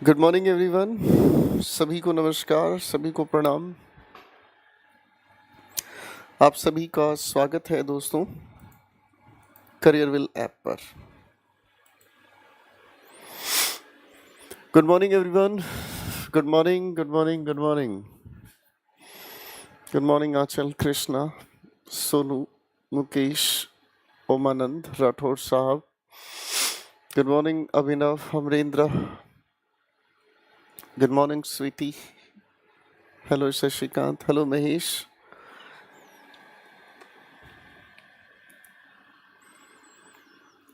Good morning everyone. सभी को नमस्कार, सभी को प्रणाम। आप सभी का स्वागत है दोस्तों करियरविल ऐप पर। Good morning everyone. Good morning, good morning, good morning. Good morning Aanchal, Krishna, Sonu, Mukesh, Omanand Rathore साहब। Good morning Abhinav, Amarendra. Good morning Sweety. Hello Shashikant. Hello Mahesh.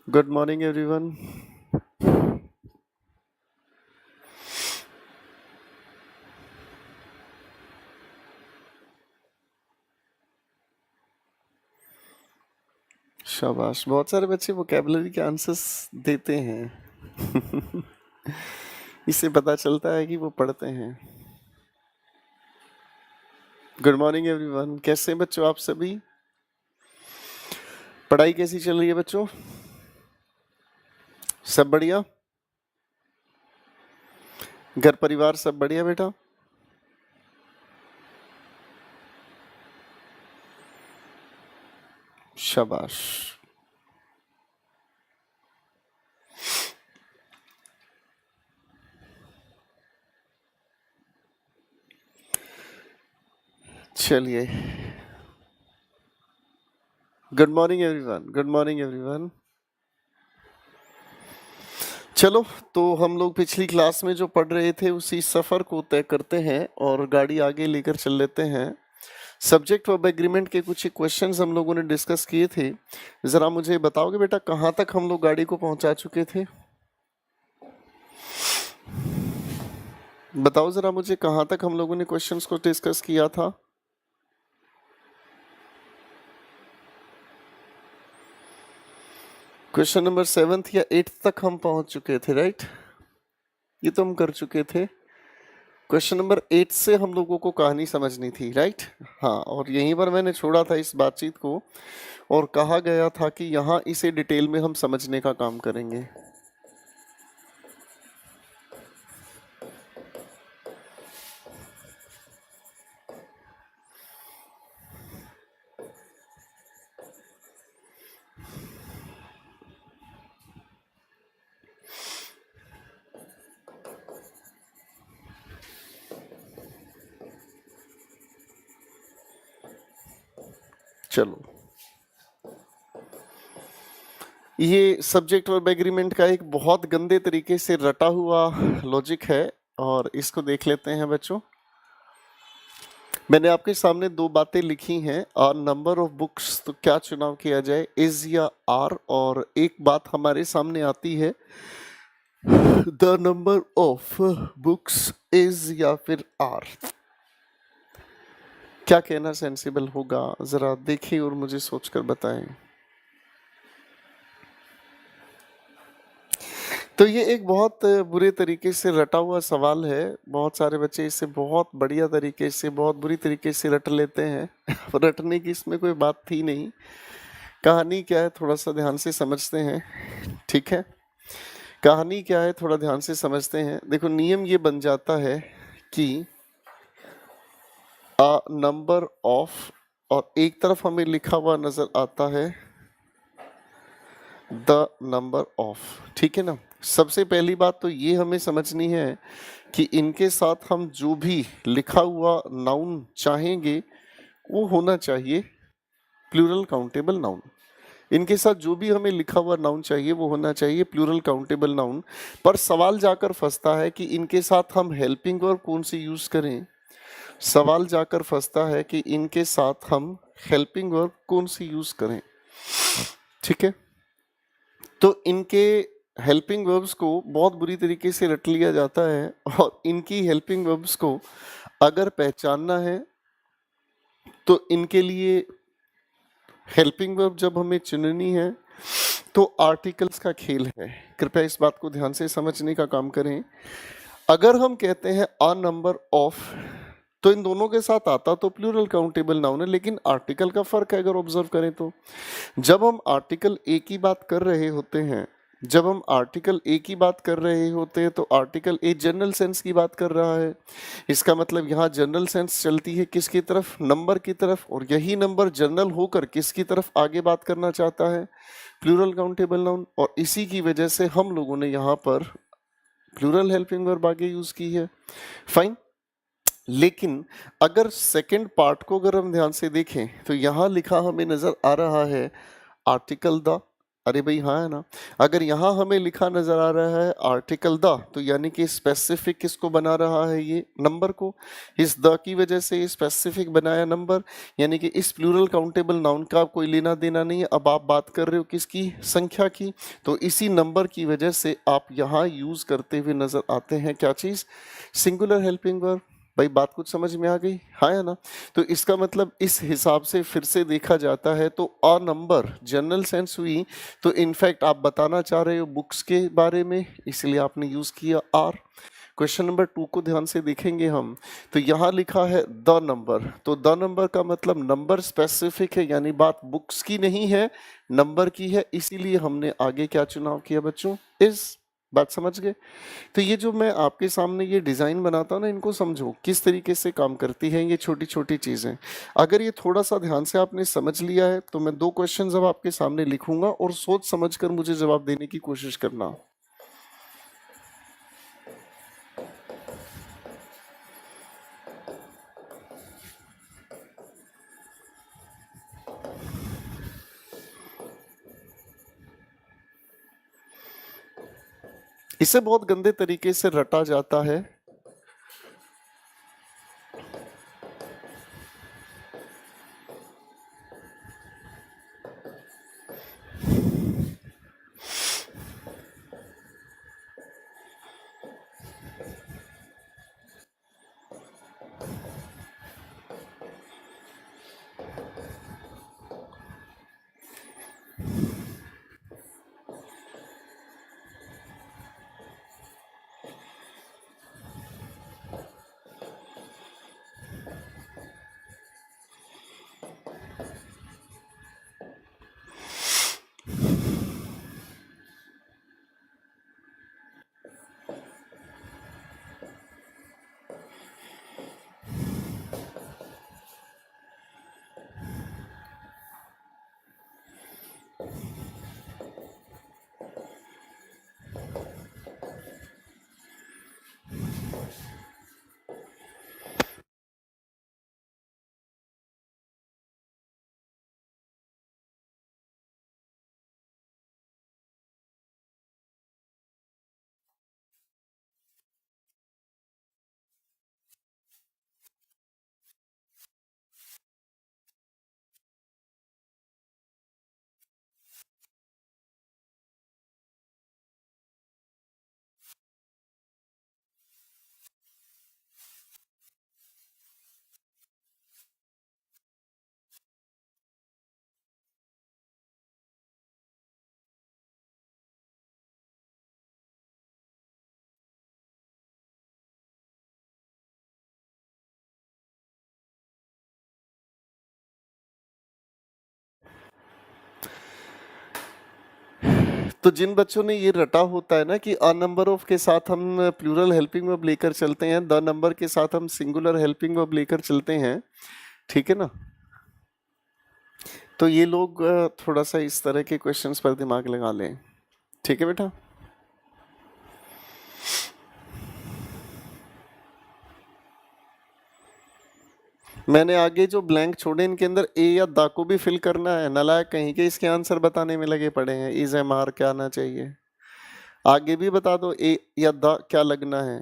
Good morning everyone. शाबाश, बहुत सारे बच्चे वोकैबुलरी के आंसर्स देते हैं। इससे पता चलता है कि वो पढ़ते हैं। Good morning everyone. कैसे हैं बच्चों आप सभी? पढ़ाई कैसी चल रही है बच्चों? सब बढ़िया? घर परिवार सब बढ़िया बेटा? शाबाश। चलिए, good morning everyone. Good morning everyone. चलो, तो हम लोग पिछली क्लास में जो पढ़ रहे थे उसी सफर को तय करते हैं और गाड़ी आगे लेकर चल लेते हैं। सब्जेक्ट वर्ब एग्रीमेंट के कुछ क्वेश्चंस हम लोगों ने डिस्कस किए थे। जरा मुझे बताओगे बेटा, कहाँ तक हम लोग गाड़ी को पहुंचा चुके थे? बताओ जरा मुझे, कहाँ तक हम लोगों ने क्वेश्चंस को डिस्कस किया था? क्वेश्चन नंबर 7 या 8 तक हम पहुंच चुके थे, राइट? ये तो हम कर चुके थे। क्वेश्चन नंबर 8 से हम लोगों को कहानी समझनी थी, राइट? हाँ, और यहीं पर मैंने छोड़ा था इस बातचीत को और कहा गया था कि यहाँ इसे डिटेल में हम समझने का काम करेंगे। चलो, ये सब्जेक्ट वर्ब एग्रीमेंट का एक बहुत गंदे तरीके से रटा हुआ लॉजिक है और इसको देख लेते हैं बच्चों। मैंने आपके सामने दो बातें लिखी हैं, और नंबर ऑफ बुक्स, तो क्या चुनाव किया जाए, इज या आर? और एक बात हमारे सामने आती है, the number of books is या फिर आर। क्या कहना सेंसिबल होगा, जरा देखिए और मुझे सोचकर बताएं। तो ये एक बहुत बुरे तरीके से रटा हुआ सवाल है। बहुत सारे बच्चे इसे बहुत बढ़िया तरीके से, बहुत बुरी तरीके से रट लेते हैं। रटने की इसमें कोई बात थी नहीं। कहानी क्या है, थोड़ा सा ध्यान से समझते हैं, ठीक है? कहानी क्या है, थोड़ा ध्यान से समझते हैं। देखो, नियम ये बन जाता है कि अ नंबर ऑफ, और एक तरफ हमें लिखा हुआ नजर आता है द नंबर ऑफ, ठीक है ना? सबसे पहली बात तो ये हमें समझनी है कि इनके साथ हम जो भी लिखा हुआ नाउन चाहेंगे वो होना चाहिए प्लूरल काउंटेबल नाउन। इनके साथ जो भी हमें लिखा हुआ नाउन चाहिए वो होना चाहिए प्लूरल काउंटेबल नाउन। पर सवाल जाकर फंसता है कि इनके साथ हम हेल्पिंग वर्ब कौन सी यूज करें। सवाल जाकर फंसता है कि इनके साथ हम हेल्पिंग वर्ब कौन सी यूज करें, ठीक है? तो इनके हेल्पिंग वर्ब्स को बहुत बुरी तरीके से रट लिया जाता है, और इनकी हेल्पिंग वर्ब्स को अगर पहचानना है तो इनके लिए हेल्पिंग वर्ब जब हमें चुननी है तो आर्टिकल्स का खेल है। कृपया इस बात को ध्यान से समझने का काम करें। अगर हम कहते हैं अ नंबर ऑफ, तो इन दोनों के साथ आता तो प्लूरल काउंटेबल नाउन है, लेकिन आर्टिकल का फर्क है। अगर ऑब्जर्व करें तो जब हम आर्टिकल ए की बात कर रहे होते हैं जब हम आर्टिकल ए की बात कर रहे होते हैं तो आर्टिकल ए जनरल सेंस की बात कर रहा है। इसका मतलब यहाँ जनरल सेंस चलती है किसकी तरफ, नंबर की तरफ, और यही नंबर जनरल होकर किसकी तरफ आगे बात करना चाहता है, प्लूरल काउंटेबल नाउन। और इसी की वजह से हम लोगों ने यहाँ पर प्लूरल हेल्पिंग वर्ब आगे यूज की है। फाइन। लेकिन अगर सेकंड पार्ट को अगर हम ध्यान से देखें तो यहाँ लिखा हमें नजर आ रहा है आर्टिकल द। अरे भाई हाँ है ना। अगर यहाँ हमें लिखा नजर आ रहा है आर्टिकल द, तो यानी कि स्पेसिफिक किसको बना रहा है, ये नंबर को। इस द की वजह से स्पेसिफिक बनाया नंबर, यानी कि इस प्लूरल काउंटेबल नाउन का कोई लेना देना नहीं है। अब आप बात कर रहे हो किसकी, संख्या की। तो इसी नंबर की वजह से आप यहाँ यूज करते हुए नजर आते हैं क्या चीज, सिंगुलर हेल्पिंग वर्ब। भाई बात कुछ समझ में आ गई, हाँ या ना। तो इसका मतलब इस हिसाब से फिर से देखा जाता है तो अ नंबर जनरल सेंस हुई, तो इनफैक्ट आप बताना चाह रहे हो बुक्स के बारे में, इसलिए आपने यूज किया आर। क्वेश्चन नंबर 2 को ध्यान से देखेंगे हम, तो यहाँ लिखा है द नंबर। तो द नंबर का मतलब नंबर स्पेसिफिक है, यानी बात बुक्स की नहीं है, नंबर की है। इसीलिए हमने आगे क्या चुनाव किया बच्चों, इस। बात समझ गए। तो ये जो मैं आपके सामने ये डिजाइन बनाता हूँ ना, इनको समझो किस तरीके से काम करती है ये छोटी छोटी चीजें। अगर ये थोड़ा सा ध्यान से आपने समझ लिया है तो मैं 2 क्वेश्चंस अब आपके सामने लिखूंगा और सोच समझकर मुझे जवाब देने की कोशिश करना। इसे बहुत गंदे तरीके से रटा जाता है। तो जिन बच्चों ने ये रटा होता है ना कि अ नंबर ऑफ के साथ हम प्लूरल हेल्पिंग वर्ब लेकर चलते हैं, द नंबर के साथ हम सिंगुलर हेल्पिंग वर्ब लेकर चलते हैं, ठीक है ना। तो ये लोग थोड़ा सा इस तरह के क्वेश्चंस पर दिमाग लगा लें, ठीक है बेटा। मैंने आगे जो ब्लैंक छोड़े इनके अंदर ए या दा को भी फिल करना है। नालायक कहीं के इसके आंसर बताने में लगे पड़े हैं। इज एम आर क्या आना चाहिए, आगे भी बता दो ए या दा क्या लगना है।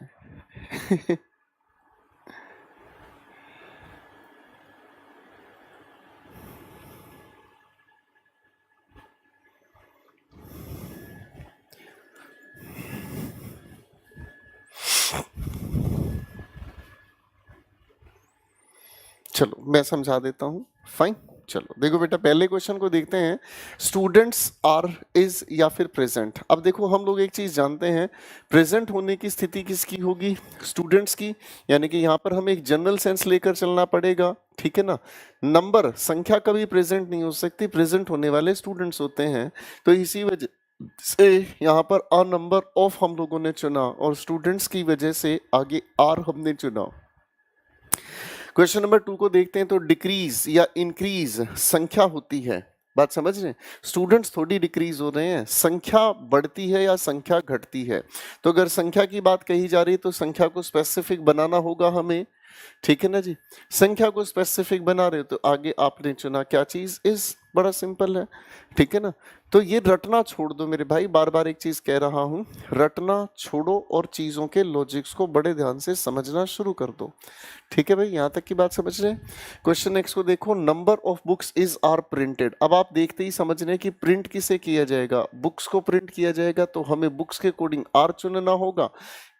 चलो मैं समझा देता हूँ, फाइन। चलो देखो बेटा, पहले क्वेश्चन को देखते हैं। स्टूडेंट्स आर, इज या फिर प्रेजेंट। अब देखो हम लोग एक चीज जानते हैं, प्रेजेंट होने की स्थिति किसकी होगी, स्टूडेंट्स की। यानी कि यहाँ पर हमें एक जनरल सेंस लेकर चलना पड़ेगा, ठीक है ना। नंबर, संख्या कभी प्रेजेंट नहीं हो सकती, प्रेजेंट होने वाले स्टूडेंट्स होते हैं। तो इसी वजह से यहाँ पर अ नंबर ऑफ हम लोगों ने चुना और स्टूडेंट्स की वजह से आगे आर हमने चुना। क्वेश्चन नंबर 2 को देखते हैं तो डिक्रीज या इंक्रीज संख्या होती है, बात समझ रहे हैं, स्टूडेंट्स थोड़ी डिक्रीज हो रहे हैं, संख्या बढ़ती है या संख्या घटती है। तो अगर संख्या की बात कही जा रही है तो संख्या को स्पेसिफिक बनाना होगा हमें, ठीक है ना जी। संख्या को स्पेसिफिक बना रहे हो तो आगे आपने चुना क्या चीज, इस बड़ा सिंपल है, ठीक है ना। तो ये रटना छोड़ दो मेरे भाई, बार बार एक चीज कह रहा हूं, रटना छोड़ो और चीजों के लॉजिक्स को बड़े ध्यान से समझना शुरू कर दो, ठीक है भाई, यहां तक की बात समझ रहे हैं। क्वेश्चन नेक्स्ट को देखो, number of books is are printed. अब आप देखते ही समझ रहे हैं कि प्रिंट किसे किया जाएगा, बुक्स को प्रिंट किया जाएगा, तो हमें बुक्स के अकॉर्डिंग आर चुनना होगा,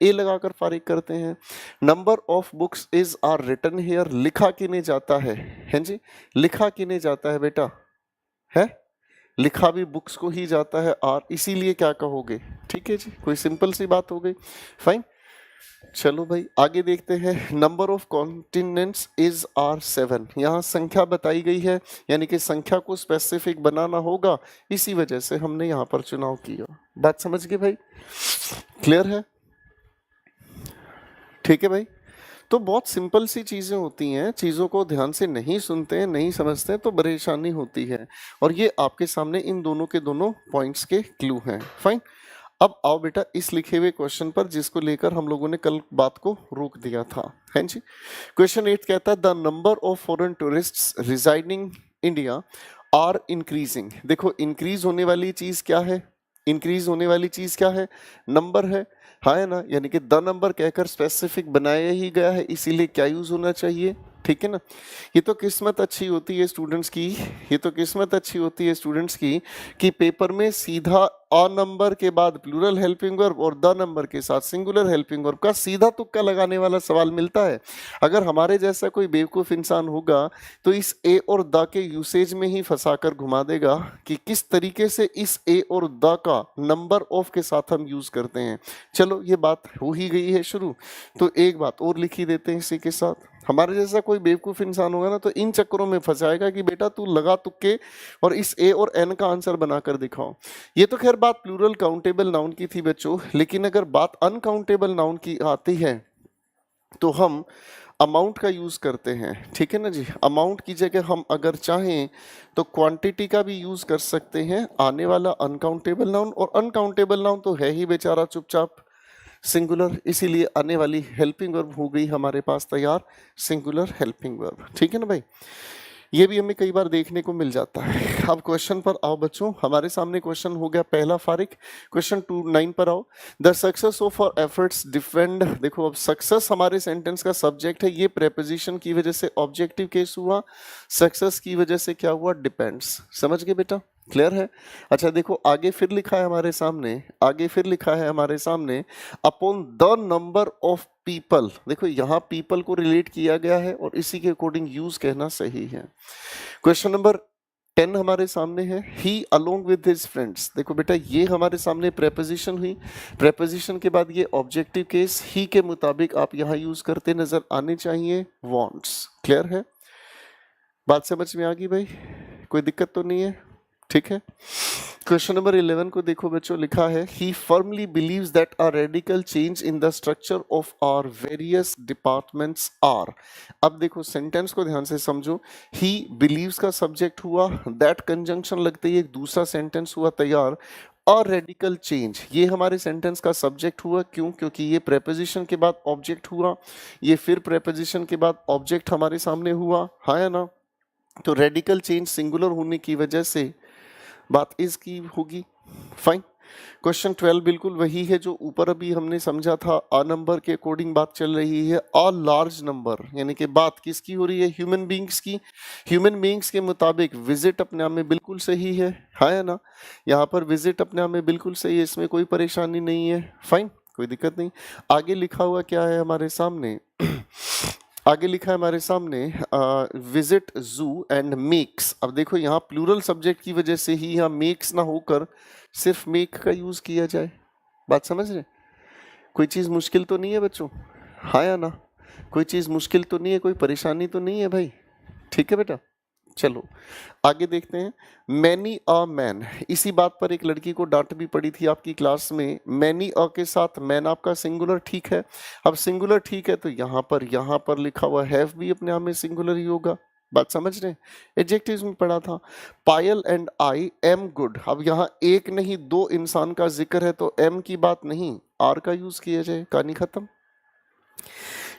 ए लगाकर फारिग करते हैं। Number of books is are written here, लिखा किने जाता है जी, लिखा किने जाता है बेटा, है लिखा भी बुक्स को ही जाता है आर, इसीलिए क्या कहोगे, ठीक है जी, कोई सिंपल सी बात हो गई, फाइन। चलो भाई आगे देखते हैं, number of continents is are 7, यहाँ संख्या बताई गई है, यानी कि संख्या को स्पेसिफिक बनाना होगा, इसी वजह से हमने यहाँ पर चुनाव किया। बात समझ गए भाई, क्लियर है, ठीक है भाई। तो बहुत सिंपल सी चीज़ें होती हैं, चीज़ों को ध्यान से नहीं सुनते हैं, नहीं समझते हैं तो परेशानी होती है, और ये आपके सामने इन दोनों के दोनों पॉइंट्स के क्लू हैं, फाइन। अब आओ बेटा इस लिखे हुए क्वेश्चन पर, जिसको लेकर हम लोगों ने कल बात को रोक दिया था, है जी। क्वेश्चन 8 कहता है the number of foreign tourists residing India are increasing. देखो इंक्रीज होने वाली चीज क्या है, इंक्रीज होने वाली चीज क्या है, नंबर है, हाँ है ना, यानी कि द नंबर कहकर स्पेसिफिक बनाया ही गया है, इसीलिए क्या यूज होना चाहिए, ठीक है ना। ये तो किस्मत अच्छी होती है स्टूडेंट्स की, ये तो किस्मत अच्छी होती है स्टूडेंट्स की कि पेपर में सीधा अ नंबर के बाद प्लूरल हेल्पिंग वर्ब और द नंबर के साथ सिंगुलर हेल्पिंग वर्ब का सीधा तुक्का लगाने वाला सवाल मिलता है। अगर हमारे जैसा कोई बेवकूफ़ इंसान होगा तो इस ए और द के यूसेज में ही फंसाकर घुमा देगा कि किस तरीके से इस ए और द का नंबर ऑफ के साथ हम यूज़ करते हैं। चलो ये बात हो ही गई है शुरू, तो एक बात और लिखी देते हैं इसी के साथ। हमारे जैसा कोई बेवकूफ़ इंसान होगा ना तो इन चक्करों में फंसाएगा कि बेटा तू लगा तुक्के और इस ए और एन का आंसर बनाकर दिखाओ। ये तो खैर बात प्लूरल काउंटेबल नाउन की थी बच्चों, लेकिन अगर बात अनकाउंटेबल नाउन की आती है तो हम अमाउंट का यूज़ करते हैं, ठीक है ना जी। अमाउंट की जगह हम अगर चाहें तो क्वांटिटी का भी यूज़ कर सकते हैं, आने वाला अनकाउंटेबल नाउन, और अनकाउंटेबल नाउन तो है ही बेचारा चुपचाप सिंगुलर, इसीलिए आने वाली हेल्पिंग वर्ब हो गई हमारे पास तैयार, सिंगुलर हेल्पिंग वर्ब, ठीक है ना भाई। ये भी हमें कई बार देखने को मिल जाता है। अब क्वेश्चन पर आओ बच्चों, हमारे सामने क्वेश्चन हो गया पहला फारिग। क्वेश्चन 2-9 पर आओ, the success of our efforts depend. देखो अब सक्सेस हमारे सेंटेंस का सब्जेक्ट है, ये प्रेपोजिशन की वजह से ऑब्जेक्टिव केस हुआ, सक्सेस की वजह से क्या हुआ, डिपेंड्स। समझ गए बेटा, क्लियर है। अच्छा देखो आगे फिर लिखा है हमारे सामने, आगे फिर लिखा है हमारे सामने upon the number of people. देखो यहाँ पीपल को रिलेट किया गया है और इसी के अकॉर्डिंग यूज कहना सही है। क्वेश्चन नंबर 10 हमारे सामने है, ही अलोंग विद हिज फ्रेंड्स। देखो बेटा ये हमारे सामने प्रेपोजिशन हुई, प्रेपोजिशन के बाद ये ऑब्जेक्टिव केस, ही के मुताबिक आप यहाँ यूज करते नजर आने चाहिए वांट्स। क्लियर है, बात समझ में आ गई भाई, कोई दिक्कत तो नहीं है, ठीक है। क्वेश्चन नंबर 11 को देखो बच्चों, लिखा है he firmly believes that a radical change in the structure of our various departments are. अब देखो सेंटेंस को ध्यान से समझो, ही बिलीव्स का सब्जेक्ट हुआ, दैट कंजंक्शन लगते ही एक दूसरा सेंटेंस हुआ तैयार, अ रेडिकल चेंज ये हमारे सेंटेंस का सब्जेक्ट हुआ, क्यों, क्योंकि ये प्रेपोजिशन के बाद ऑब्जेक्ट हुआ, ये फिर प्रेपोजिशन के बाद ऑब्जेक्ट हमारे सामने हुआ, हाँ या ना। तो रेडिकल चेंज सिंगुलर होने की वजह से बात इस की होगी, फाइन। क्वेश्चन 12 बिल्कुल वही है जो ऊपर अभी हमने समझा था, अ नंबर के अकॉर्डिंग बात चल रही है, अ लार्ज नंबर, यानी कि बात किसकी हो रही है, ह्यूमन बींग्स की। ह्यूमन बींग्स के मुताबिक विजिट अपने आप में बिल्कुल सही है, हाँ है ना, यहाँ पर विजिट अपने आप में बिल्कुल सही है, इसमें कोई परेशानी नहीं है, फाइन, कोई दिक्कत नहीं। आगे लिखा हुआ क्या है हमारे सामने आगे लिखा है हमारे सामने विजिट जू एंड मेक्स। अब देखो यहाँ प्लूरल सब्जेक्ट की वजह से ही यहाँ मेक्स ना होकर सिर्फ मेक का यूज किया जाए, बात समझ रहे, कोई चीज़ मुश्किल तो नहीं है बच्चों, हाँ या ना, कोई चीज़ मुश्किल तो नहीं है, कोई परेशानी तो नहीं है भाई, ठीक है बेटा, चलो आगे देखते हैं। मैनी अ मैन, इसी बात पर एक लड़की को डांट भी पड़ी थी आपकी क्लास में। मैनी अ के साथ मैन आपका सिंगुलर ठीक है। अब सिंगुलर ठीक है तो यहाँ पर लिखा हुआ हैव भी अपने आप में सिंगुलर ही होगा। बात समझ रहे हैं? एडजेक्टिव्स में पढ़ा था। पायल एंड आई एम गुड, अब यहाँ एक नहीं दो इंसान का जिक्र है तो एम की बात नहीं, आर का यूज किया जाए, कहानी खत्म।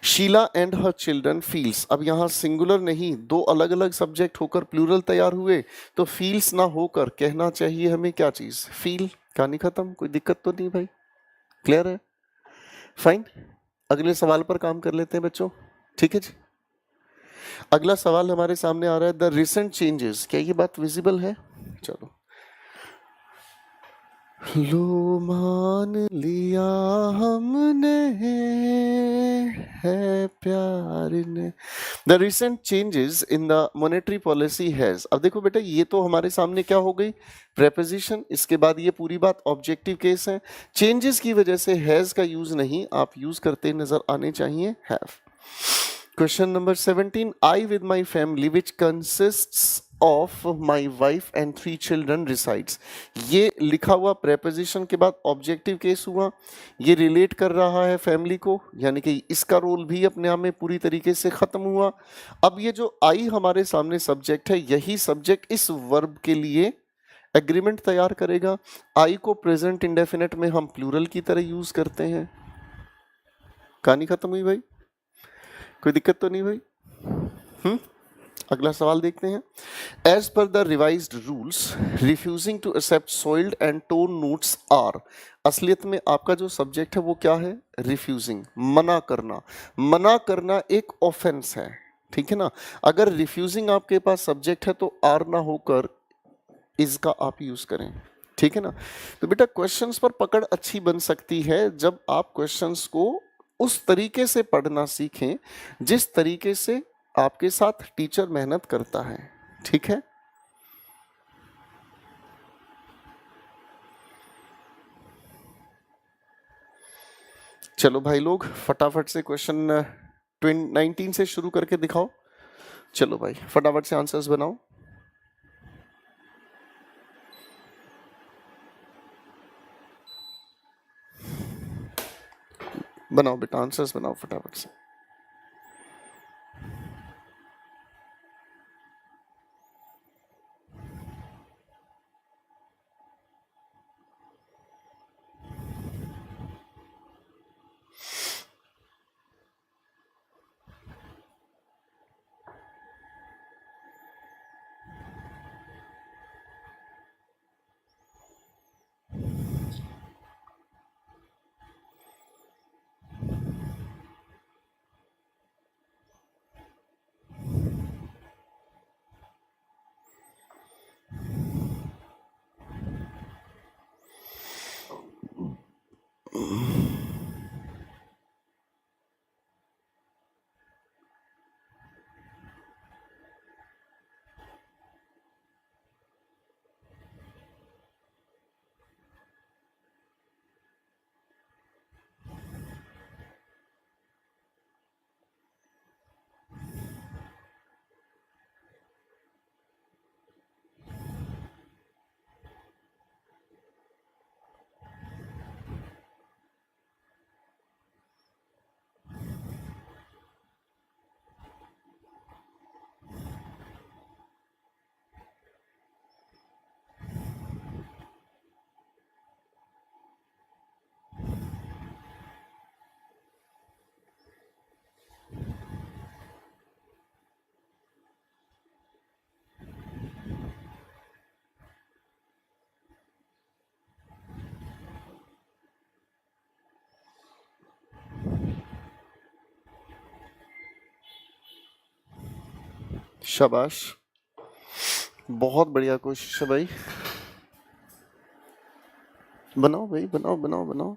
Sheela and her children feels, अब यहाँ सिंगुलर नहीं दो अलग अलग सब्जेक्ट होकर प्लूरल तैयार हुए तो फील्स ना होकर कहना चाहिए हमें क्या चीज, फील। कहानी खत्म, कोई दिक्कत तो नहीं भाई, क्लियर है? फाइन, अगले सवाल पर काम कर लेते हैं बच्चों। ठीक है जी, अगला सवाल हमारे सामने आ रहा है, द रिसेंट चेंजेस, क्या ये बात विजिबल है? चलो, लो मान लिया हमने है प्यार ने, the recent changes in the monetary policy has. अब देखो बेटा, ये तो हमारे सामने क्या हो गई, प्रेपोजिशन, इसके बाद ये पूरी बात ऑब्जेक्टिव केस है। चेंजेस की वजह से हैज का यूज नहीं, आप यूज करते नजर आने चाहिए have. Question number 17, I with my family which consists of my wife and 3 children resides, ये लिखा हुआ प्रेपोजिशन के बाद ऑब्जेक्टिव केस हुआ, ये रिलेट कर रहा है फैमिली को, यानी कि इसका रोल भी अपने आप में पूरी तरीके से खत्म हुआ। अब ये जो आई हमारे सामने सब्जेक्ट है, यही सब्जेक्ट इस वर्ब के लिए एग्रीमेंट तैयार करेगा। आई को प्रेजेंट इंडेफिनेट में हम प्लूरल की तरह यूज करते हैं। कहानी खत्म हुई भाई, कोई दिक्कत तो नहीं भाई? अगला सवाल देखते हैं। As per the revised rules, refusing to accept soiled and torn notes are, असलियत में आपका जो सब्जेक्ट है वो क्या है, रिफ्यूजिंग, मना करना। मना करना एक ऑफेंस है, ठीक है ना। अगर रिफ्यूजिंग आपके पास सब्जेक्ट है तो आर ना होकर इसका आप यूज करें, ठीक है ना। तो बेटा क्वेश्चंस पर पकड़ अच्छी बन सकती है जब आप क्वेश्चंस को उस तरीके से पढ़ना सीखें जिस तरीके से आपके साथ टीचर मेहनत करता है, ठीक है। चलो भाई लोग फटाफट से क्वेश्चन 19 से शुरू करके दिखाओ। चलो भाई फटाफट से आंसर्स बनाओ। बनाओ बेटा, आंसर्स बनाओ फटाफट से। शाबाश, बहुत बढ़िया कोशिश है भाई। बनाओ भाई, बनाओ बनाओ बनाओ।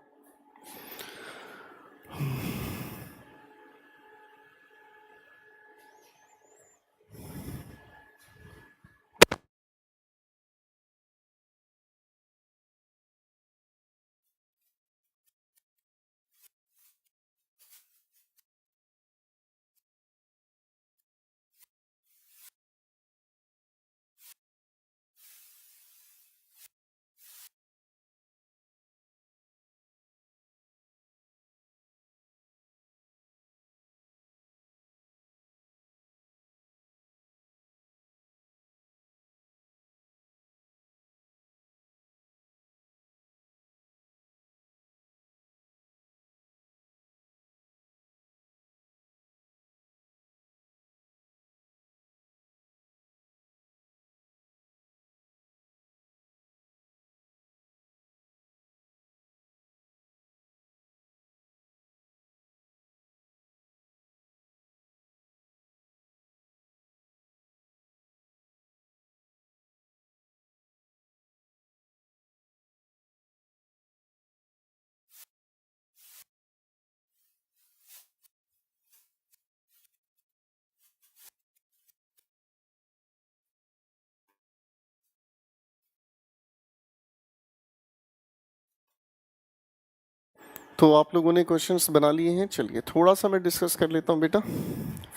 तो आप लोगों ने क्वेश्चंस बना लिए हैं, चलिए थोड़ा सा मैं डिस्कस कर लेता हूँ बेटा.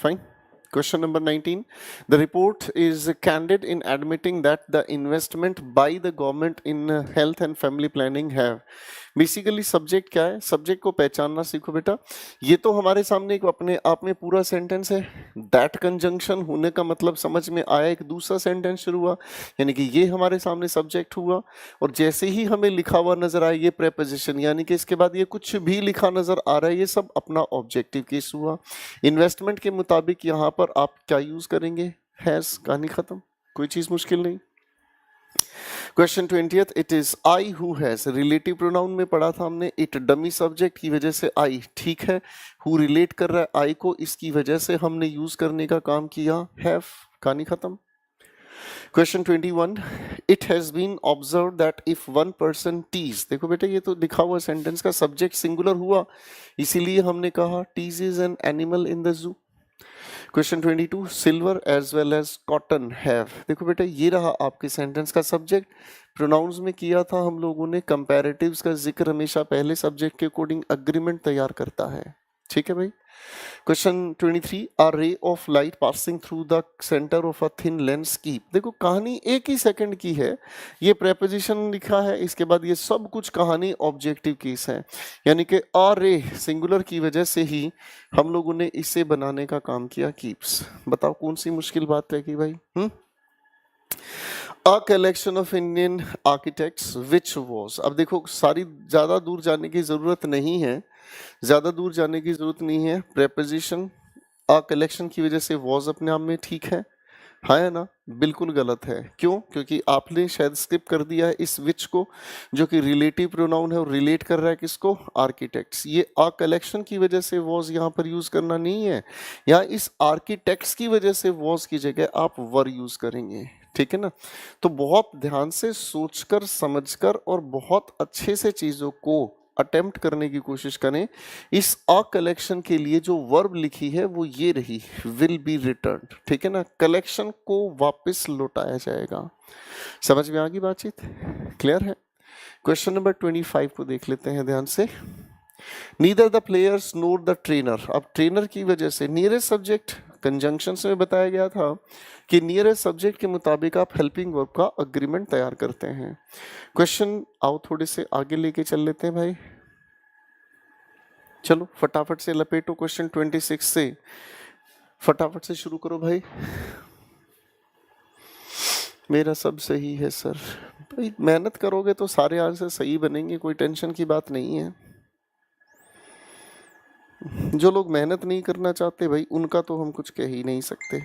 Fine. Question number 19. The report is candid in admitting that the investment by the government in health and family planning have. Basically subject क्या है, सब्जेक्ट को पहचानना सीखो बेटा. ये तो हमारे सामने एक अपने आप में पूरा सेंटेंस है. दैट कंजंक्शन होने का मतलब समझ में आया, एक दूसरा सेंटेंस शुरू हुआ, यानी कि ये हमारे सामने सब्जेक्ट हुआ. और जैसे ही हमें लिखा हुआ नजर आया ये प्रेपोजिशन, यानी कि इसके बाद ये कुछ भी लिखा नजर आ रहा है, ये सब अपना ऑब्जेक्टिव केस हुआ. इन्वेस्टमेंट के मुताबिक यहाँ पर आप क्या यूज करेंगे, हैज, कहानी खत्म, कोई चीज मुश्किल नहीं. Question 20th, it is I who has, relative pronoun में पढ़ा था हमने, इट डमी सब्जेक्ट की वजह से आई, ठीक है. हु रिलेट कर रहा है आई को, इसकी वजह से हमने यूज करने का काम किया हैव, कहानी खत्म. Question 21, it has been observe that if one person tease, देखो बेटा ये तो लिखा हुआ सेंटेंस का सब्जेक्ट सिंगुलर हुआ, इसीलिए हमने कहा tease is an animal in the zoo. Question 22, silver as well as cotton have, देखो बेटा ये रहा आपके सेंटेंस का सब्जेक्ट. प्रोनाउंस में किया था हम लोगों ने, कंपैरेटिव्स का जिक्र हमेशा पहले सब्जेक्ट के अकॉर्डिंग अग्रीमेंट तैयार करता है, ठीक है भाई. Question 23, a ray of light passing through the centre of a thin lens keep, देखो कहानी एक ही सेकंड की है, ये प्रेपोजिशन लिखा है, इसके बाद ये सब कुछ कहानी ऑब्जेक्टिव केस है, यानी कि अ रे सिंगुलर की वजह से ही हम लोगों ने इसे बनाने का काम किया कीप्स. बताओ कौन सी मुश्किल बात है कि भाई. A collection of Indian architects which was, अब देखो सारी ज्यादा दूर जाने की जरूरत नहीं है, ज्यादा दूर जाने की जरूरत नहीं है. प्रेपोजिशन अ कलेक्शन की वजह से वॉज अपने आप में ठीक है ना, बिल्कुल गलत है. क्यों? क्योंकि आपने शायद स्किप कर दिया है इस विच को, जो कि रिलेटिव प्रोनाउन है और रिलेट कर रहा है किसको, आर्किटेक्ट्स. ये अ कलेक्शन की वजह से वॉज यहाँ पर यूज करना नहीं है, यहाँ इस आर्किटेक्ट्स की वजह से वॉज की जगह आप वर यूज करेंगे, ठीक है ना. तो बहुत ध्यान से सोचकर समझकर और बहुत अच्छे से चीजों को अटेम्प्ट करने की कोशिश करें. इस अ कलेक्शन के लिए जो वर्ब लिखी है वो ये रही, विल बी रिटर्न, ठीक है ना, कलेक्शन को वापस लौटाया जाएगा. समझ में आ गई बातचीत, क्लियर है. क्वेश्चन नंबर 25 को देख लेते हैं ध्यान से. Neither the players NOR the trainer, अब ट्रेनर की वजह से नियरेस्ट सब्जेक्ट कंजंक्शन में बताया गया था कि नियरेस्ट सब्जेक्ट के मुताबिक आप हेल्पिंग वर्ब का अग्रीमेंट तैयार करते हैं. क्वेश्चन आओ थोड़े से आगे लेके चल लेते हैं भाई, चलो फटाफट से लपेटो. क्वेश्चन 26 से फटाफट से शुरू करो भाई. मेरा सब सही है सर. भाई मेहनत करोगे तो सारे आंसर सही बनेंगे, कोई टेंशन की बात नहीं है. जो लोग मेहनत नहीं करना चाहते भाई उनका तो हम कुछ कह ही नहीं सकते.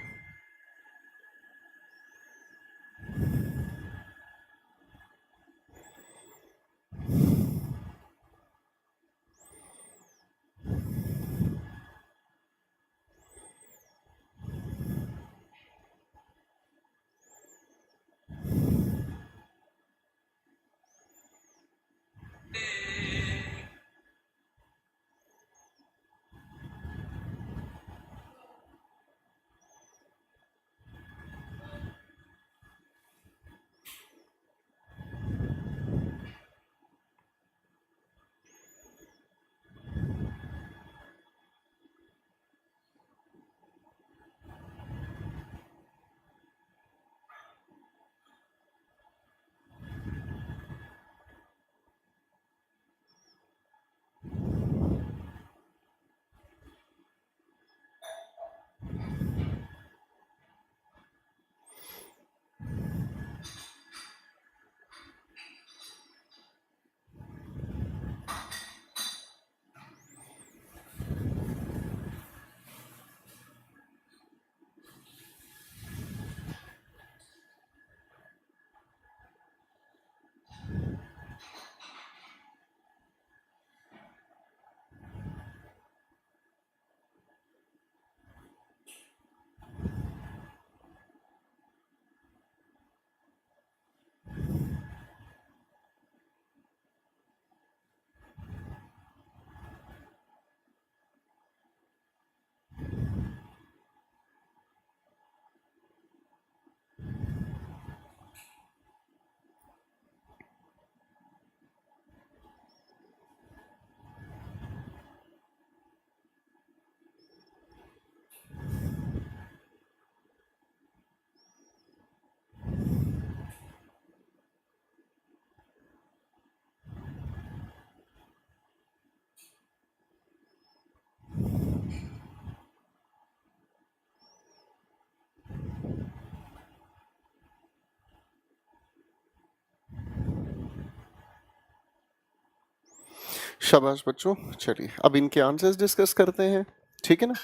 शाबाश बच्चों। चलिए अब इनके आंसर्स डिस्कस करते हैं, ठीक है ना।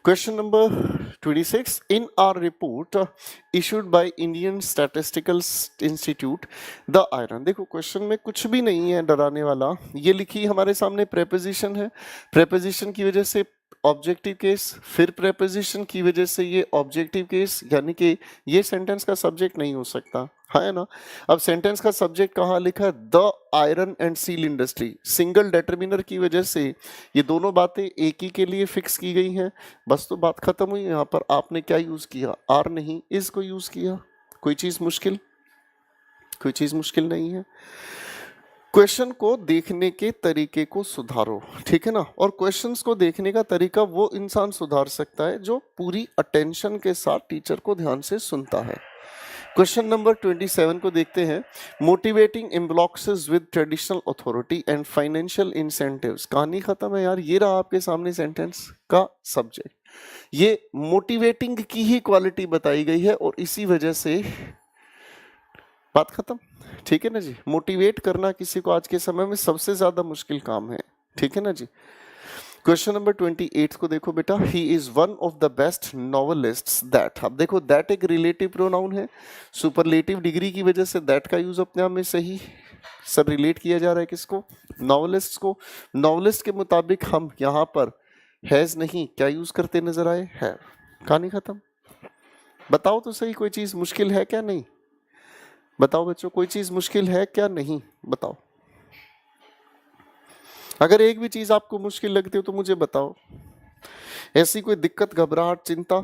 Question number 26, in R report issued by Indian statistical institute the iron. देखो क्वेश्चन में कुछ भी नहीं है डराने वाला, ये लिखी हमारे सामने प्रेपोजिशन है, प्रेपोजिशन की वजह से ऑब्जेक्टिव केस, फिर प्रेपोजिशन की वजह से ये ऑब्जेक्टिव केस, यानी कि ये सेंटेंस का सब्जेक्ट नहीं हो सकता, है ना। अब सेंटेंस का सब्जेक्ट कहाँ लिखा है, the iron and steel industry, single determiner की वजह से ये दोनों बातें एक ही के लिए फिक्स की गई हैं, बस तो बात खत्म हुई। यहाँ पर आपने क्या यूज किया, आर नहीं इज को यूज किया। कोई चीज मुश्किल, कोई चीज मुश्किल नहीं है। क्वेश्चन को देखने के तरीके को सुधारो, ठीक है ना। और क्वेश्चंस को देखने का तरीका वो इंसान सुधार सकता है जो पूरी अटेंशन के साथ टीचर को ध्यान से सुनता है। क्वेश्चन नंबर 27 को देखते हैं, motivating employees with traditional authority and financial incentives. कहानी खत्म है यार, ये रहा आपके सामने सेंटेंस का सब्जेक्ट। ये मोटिवेटिंग की ही क्वालिटी बताई गई है और इसी वजह से बात खत्म, ठीक है ना जी। मोटिवेट करना किसी को आज के समय में सबसे ज्यादा मुश्किल काम है, ठीक है ना जी। क्वेश्चन नंबर 28 को देखो बेटा, he is one of the best novelists that. अब देखो दैट एक रिलेटिव प्रोनाउन है, सुपरलेटिव डिग्री की वजह से दैट का यूज अपने आप में सही सर रिलेट किया जा रहा है किसको, नॉवेलिस्ट को। नॉवेलिस्ट के मुताबिक हम यहाँ पर हैज नहीं क्या यूज करते नजर आए, है। कहानी खत्म। बताओ तो सही, कोई चीज मुश्किल है क्या, नहीं बताओ बच्चों, कोई चीज मुश्किल है क्या, नहीं बताओ। अगर एक भी चीज आपको मुश्किल लगती हो तो मुझे बताओ। ऐसी कोई दिक्कत, घबराहट, चिंता,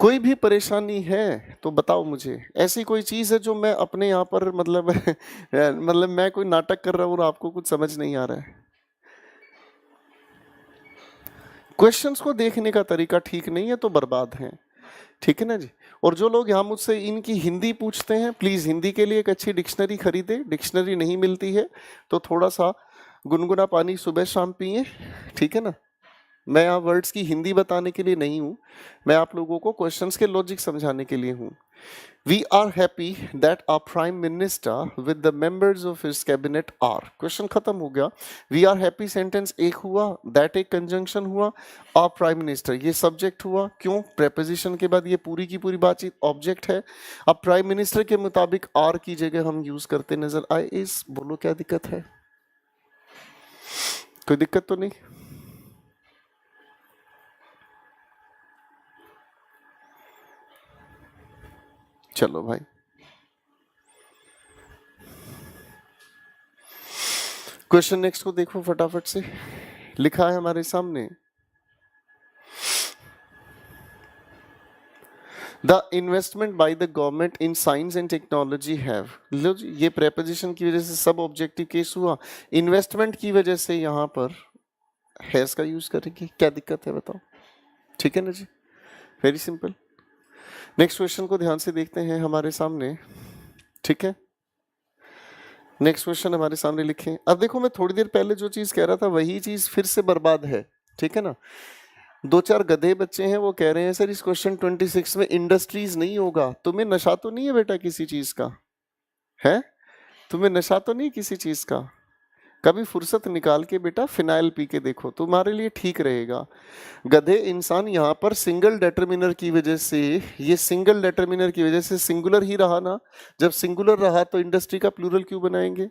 कोई भी परेशानी है तो बताओ मुझे। ऐसी कोई चीज है जो मैं अपने यहाँ पर मतलब मैं कोई नाटक कर रहा हूँ और आपको कुछ समझ नहीं आ रहा है। क्वेश्चंस को देखने का तरीका ठीक नहीं है तो बर्बाद है, ठीक है ना जी। और जो लोग यहाँ मुझसे इनकी हिंदी पूछते हैं, प्लीज हिंदी के लिए एक अच्छी डिक्शनरी खरीदे। डिक्शनरी नहीं मिलती है तो थोड़ा सा गुनगुना पानी सुबह शाम पिए, ठीक है ना। मैं यहाँ वर्ड्स की हिंदी बताने के लिए नहीं हूँ, मैं आप लोगों को क्वेश्चंस के लॉजिक समझाने के लिए हूँ। We are happy that our prime minister with the members of his cabinet are. Question खत्म हो गया। वी आर हैप्पी सेंटेंस एक हुआ, दैट एक कंजंक्शन हुआ, आवर प्राइम मिनिस्टर ये सब्जेक्ट हुआ। क्यों, प्रेपोजिशन के बाद ये पूरी की पूरी बातचीत ऑब्जेक्ट है। अब प्राइम मिनिस्टर के मुताबिक आर की जगह हम यूज करते नजर आए इस। बोलो क्या दिक्कत है, कोई दिक्कत तो नहीं। चलो भाई, क्वेश्चन नेक्स्ट को देखो फटाफट से। लिखा है हमारे सामने, the investment by the government in science and technology have. लो जी, ये प्रेपोजिशन की वजह से सब ऑब्जेक्टिव केस हुआ, इन्वेस्टमेंट की वजह से यहाँ पर हैज का यूज करेंगे। क्या दिक्कत है बताओ, ठीक है ना जी, वेरी सिंपल। नेक्स्ट क्वेश्चन को ध्यान से देखते हैं हमारे सामने, ठीक है। नेक्स्ट क्वेश्चन हमारे सामने लिखे। अब देखो मैं थोड़ी देर पहले जो चीज कह रहा था वही चीज फिर से बर्बाद है, ठीक है ना। दो चार गधे बच्चे हैं वो कह रहे हैं सर इस क्वेश्चन 26 में इंडस्ट्रीज नहीं होगा। तुम्हें नशा तो नहीं है बेटा किसी चीज का, है तुम्हें नशा तो नहीं किसी चीज का। कभी फुर्सत निकाल के बेटा फिनाइल पी के देखो, तुम्हारे लिए ठीक रहेगा। गधे इंसान यहाँ पर सिंगल डिटरमिनर की वजह से, ये सिंगल डिटरमिनर की वजह से सिंगुलर ही रहा ना। जब सिंगुलर रहा तो इंडस्ट्री का प्लूरल क्यों बनाएंगे,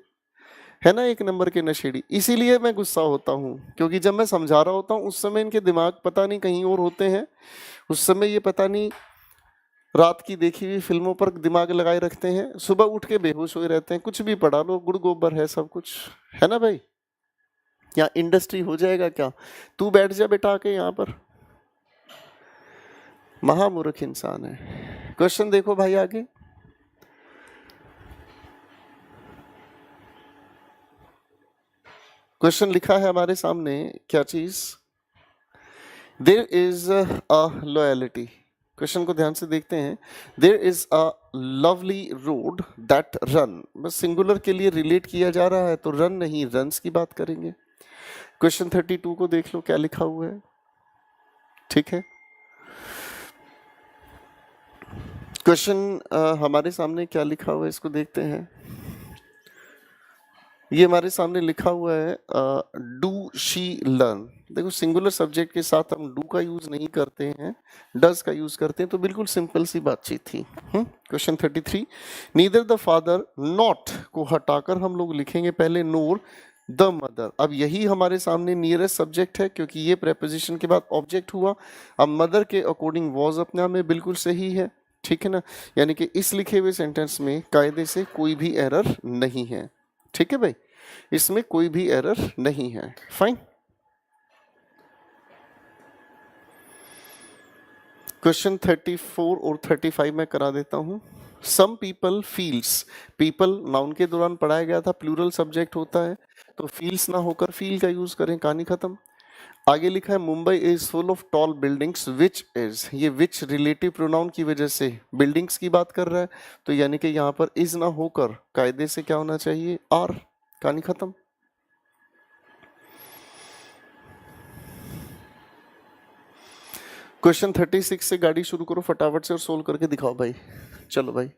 है ना। एक नंबर के नशेड़ी। इसीलिए मैं गुस्सा होता हूँ क्योंकि जब मैं समझा रहा होता हूँ उस समय इनके दिमाग पता नहीं कहीं और होते हैं। उस समय ये पता नहीं रात की देखी हुई फिल्मों पर दिमाग लगाए रखते हैं, सुबह उठ के बेहोश हुए रहते हैं। कुछ भी पढ़ा लो, गुड़ गोबर है सब कुछ, है ना भाई। यहाँ इंडस्ट्री हो जाएगा क्या, तू बैठ जा बेटा आके यहाँ पर, महामूर्ख इंसान है। क्वेश्चन देखो भाई आगे, क्वेश्चन लिखा है हमारे सामने क्या चीज, there is a loyalty. Question को ध्यान से देखते हैं। There is a lovely road that run, बस सिंगुलर के लिए रिलेट किया जा रहा है तो रन नहीं रन्स की बात करेंगे। क्वेश्चन 32 को देख लो क्या लिखा हुआ है, ठीक है। क्वेश्चन हमारे सामने क्या लिखा हुआ है इसको देखते हैं। ये हमारे सामने लिखा हुआ है डू शी लर्न। देखो सिंगुलर सब्जेक्ट के साथ हम डू का यूज नहीं करते हैं, डज का यूज करते हैं, तो बिल्कुल सिंपल सी बातचीत थी। Question 33, neither the father, not को हटाकर हम लोग लिखेंगे पहले नोर द मदर। अब यही हमारे सामने नियरेस्ट सब्जेक्ट है क्योंकि ये प्रेपोजिशन के बाद ऑब्जेक्ट हुआ। अब मदर के अकॉर्डिंग वॉज अपने आप में बिल्कुल सही है, ठीक है ना। यानी कि इस लिखे हुए सेंटेंस में कायदे से कोई भी एरर नहीं है, ठीक है भाई, इसमें कोई भी एरर नहीं है। फाइन। क्वेश्चन 34 और 35 में करा देता हूं। Some people feels, people noun के दौरान पढ़ाया गया था, प्लूरल सब्जेक्ट होता है, तो फील्स ना होकर फील का यूज करें, कहानी खत्म। आगे लिखा है Mumbai is full of tall buildings which is, ये विच रिलेटिव प्रोनाउन की वजह से बिल्डिंग्स की बात कर रहा है, तो यानी कि यहाँ पर इज ना होकर कायदे से क्या होना चाहिए, आर, कहानी खत्म। क्वेश्चन 36 से गाड़ी शुरू करो फटाफट से और सोल्व करके दिखाओ भाई। चलो भाई।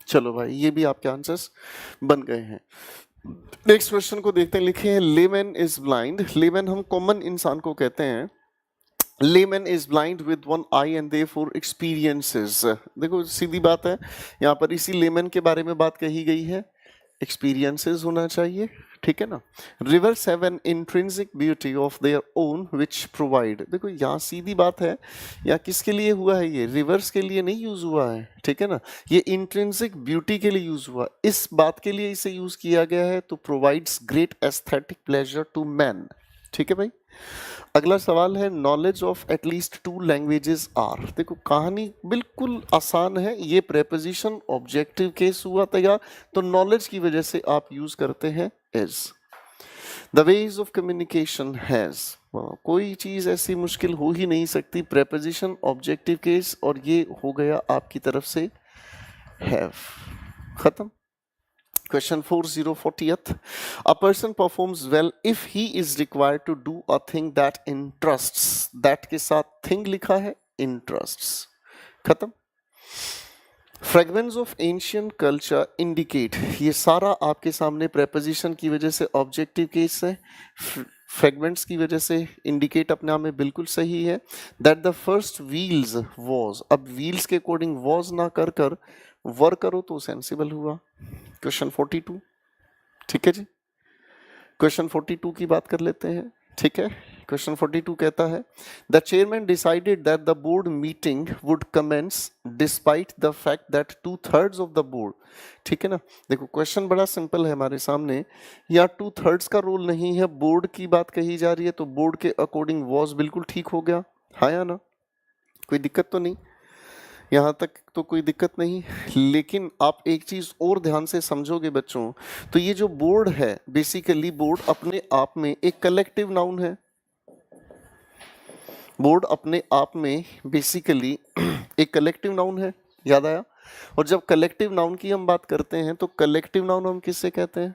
चलो भाई, ये भी आपके आंसर्स बन गए हैं। नेक्स्ट क्वेश्चन को देखते हैं। लिखे हैं लेमैन इज ब्लाइंड। लेमैन हम कॉमन इंसान को कहते हैं। Layman is blind with one I and therefore experiences. देखो सीधी बात है, यहाँ पर इसी लेमैन के बारे में बात कही गई है, एक्सपीरियंसेस होना चाहिए, ठीक है ना। Reverse have an intrinsic beauty of their own which provide. देखो यहाँ सीधी बात है, यहाँ किसके लिए हुआ है, ये रिवर्स के लिए नहीं यूज हुआ है, ठीक है ना, ये इंट्रिंसिक ब्यूटी के लिए यूज हुआ, इस बात के लिए इसे यूज किया गया है, तो provides great aesthetic pleasure to man, ठीक है भाई। अगला सवाल है knowledge of at least 2 languages are. देखो कहानी बिल्कुल आसान है, ये प्रेपोजिशन ऑब्जेक्टिव केस हुआ तैयार, तो नॉलेज की वजह से आप यूज करते हैं is. The ways of communication has, कोई चीज ऐसी मुश्किल हो ही नहीं सकती, प्रेपोजिशन ऑब्जेक्टिव केस, और ये हो गया आपकी तरफ से हैव, खत्म। Question 4040th. A person performs well if he is required to do a thing that interests. That के साथ thing लिखा है, interests. खत्म। Fragments of ancient culture indicate, ये सारा आपके सामने preposition की वजह से objective case है। फ्रेगमेंट्स की वजह से इंडिकेट अपने आप में बिल्कुल सही है। That the first wheels was, अब व्हील्स के अकॉर्डिंग वॉज ना कर कर वर करो तो सेंसिबल हुआ। क्वेश्चन 42, ठीक है जी। क्वेश्चन 42 की बात कर लेते हैं, ठीक है। क्वेश्चन 42 कहता है the chairman decided that the board meeting would commence despite the fact that 2/3 of the board, ठीक है ना। देखो क्वेश्चन बड़ा सिंपल है हमारे सामने, यहाँ 2/3 का रोल नहीं है, बोर्ड की बात कही जा रही है, तो बोर्ड के अकॉर्डिंग वॉज बिल्कुल ठीक हो गया, हाँ या ना, कोई दिक्कत तो नहीं, यहाँ तक तो कोई दिक्कत नहीं। लेकिन आप एक चीज और ध्यान से समझोगे बच्चों, तो ये जो बोर्ड है बेसिकली बोर्ड अपने आप में एक कलेक्टिव नाउन है। बोर्ड अपने आप में बेसिकली एक कलेक्टिव नाउन है, याद आया। और जब कलेक्टिव नाउन की हम बात करते हैं तो कलेक्टिव नाउन हम किससे कहते हैं?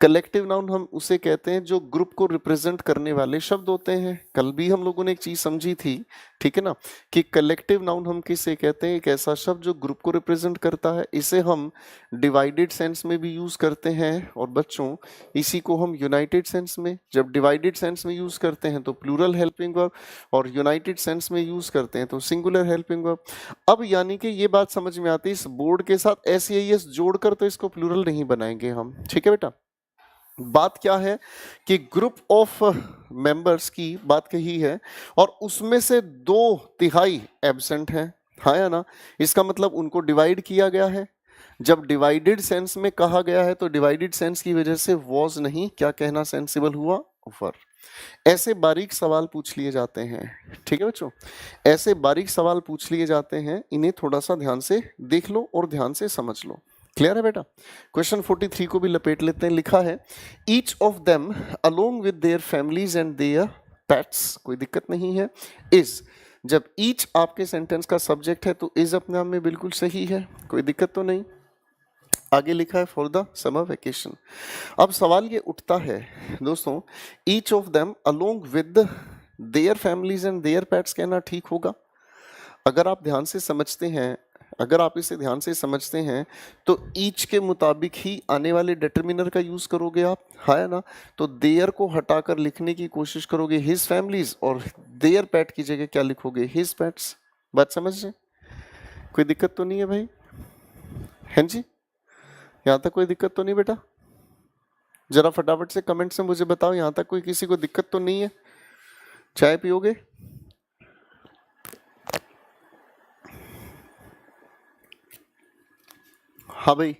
कलेक्टिव नाउन हम उसे कहते हैं जो ग्रुप को रिप्रेजेंट करने वाले शब्द होते हैं। कल भी हम लोगों ने एक चीज समझी थी, ठीक है ना, कि कलेक्टिव नाउन हम किसे कहते हैं? एक ऐसा शब्द जो ग्रुप को रिप्रेजेंट करता है। इसे हम डिवाइडेड सेंस में भी यूज करते हैं, और बच्चों इसी को हम यूनाइटेड सेंस में, जब डिवाइडेड सेंस में यूज करते हैं तो प्लूरल हेल्पिंग वर्ब, और यूनाइटेड सेंस में यूज करते हैं तो सिंगुलर हेल्पिंग वर्ब। अब यानी कि ये बात समझ में आती है, इस बोर्ड के साथ एस एस जोड़कर तो इसको प्लूरल नहीं बनाएंगे हम, ठीक है बेटा। बात क्या है कि ग्रुप ऑफ मेंबर्स की बात कही है और उसमें से 2/3 एब्सेंट हैं, हाँ या ना। इसका मतलब उनको डिवाइड किया गया है। जब डिवाइडेड सेंस में कहा गया है तो डिवाइडेड सेंस की वजह से वॉज नहीं, क्या कहना सेंसिबल हुआ? वर। ऐसे बारीक सवाल पूछ लिए जाते हैं, ठीक है बच्चों, ऐसे बारीक सवाल पूछ लिए जाते हैं, इन्हें थोड़ा सा ध्यान से देख लो और ध्यान से समझ लो। क्लियर है बेटा? क्वेश्चन 43 को भी लपेट लेते हैं। लिखा है each of them along with their families and their pets, कोई दिक्कत नहीं है। इज, जब ईच आपके सेंटेंस का सब्जेक्ट है तो इज अपने आप में बिल्कुल सही है, कोई दिक्कत तो नहीं। आगे लिखा है फॉर द समर वेकेशन। अब सवाल ये उठता है दोस्तों, each of them along with their families and their pets कहना ठीक होगा? अगर आप ध्यान से समझते हैं, अगर आप इसे ध्यान से समझते हैं तो ईच के मुताबिक ही आने वाले डिटर्मिनर का यूज करोगे आप, हाँ या ना। तो देयर को हटाकर लिखने की कोशिश करोगे हिज फैमिलीज, और देयर पेट की जगह क्या लिखोगे? His pets. बात समझ रहे? कोई दिक्कत तो नहीं है भाई? हैं जी, यहाँ तक कोई दिक्कत तो नहीं बेटा? जरा फटाफट से कमेंट से मुझे बताओ, यहाँ तक कोई किसी को दिक्कत तो नहीं है? चाय पियोगे? हाँ भाई।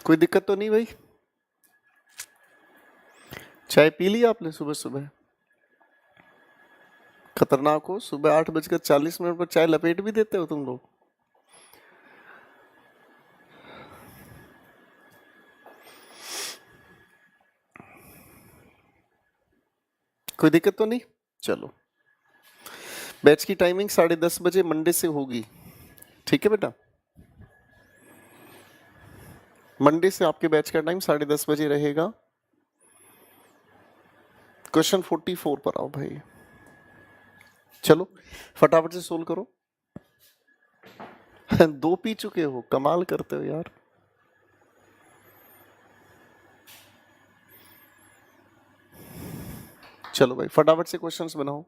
कोई दिक्कत तो नहीं भाई? चाय पी ली आपने सुबह सुबह? खतरनाक हो, सुबह 8:40 पर चाय लपेट भी देते हो तुम लोग। कोई दिक्कत तो नहीं? चलो, बैच की टाइमिंग 10:30 मंडे से होगी, ठीक है बेटा। मंडे से आपके बैच का टाइम 10:30 रहेगा। क्वेश्चन 44 पर आओ भाई, चलो फटाफट से सोल्व करो। 2 पी चुके हो, कमाल करते हो यार। चलो भाई फटाफट से क्वेश्चंस बनाओ।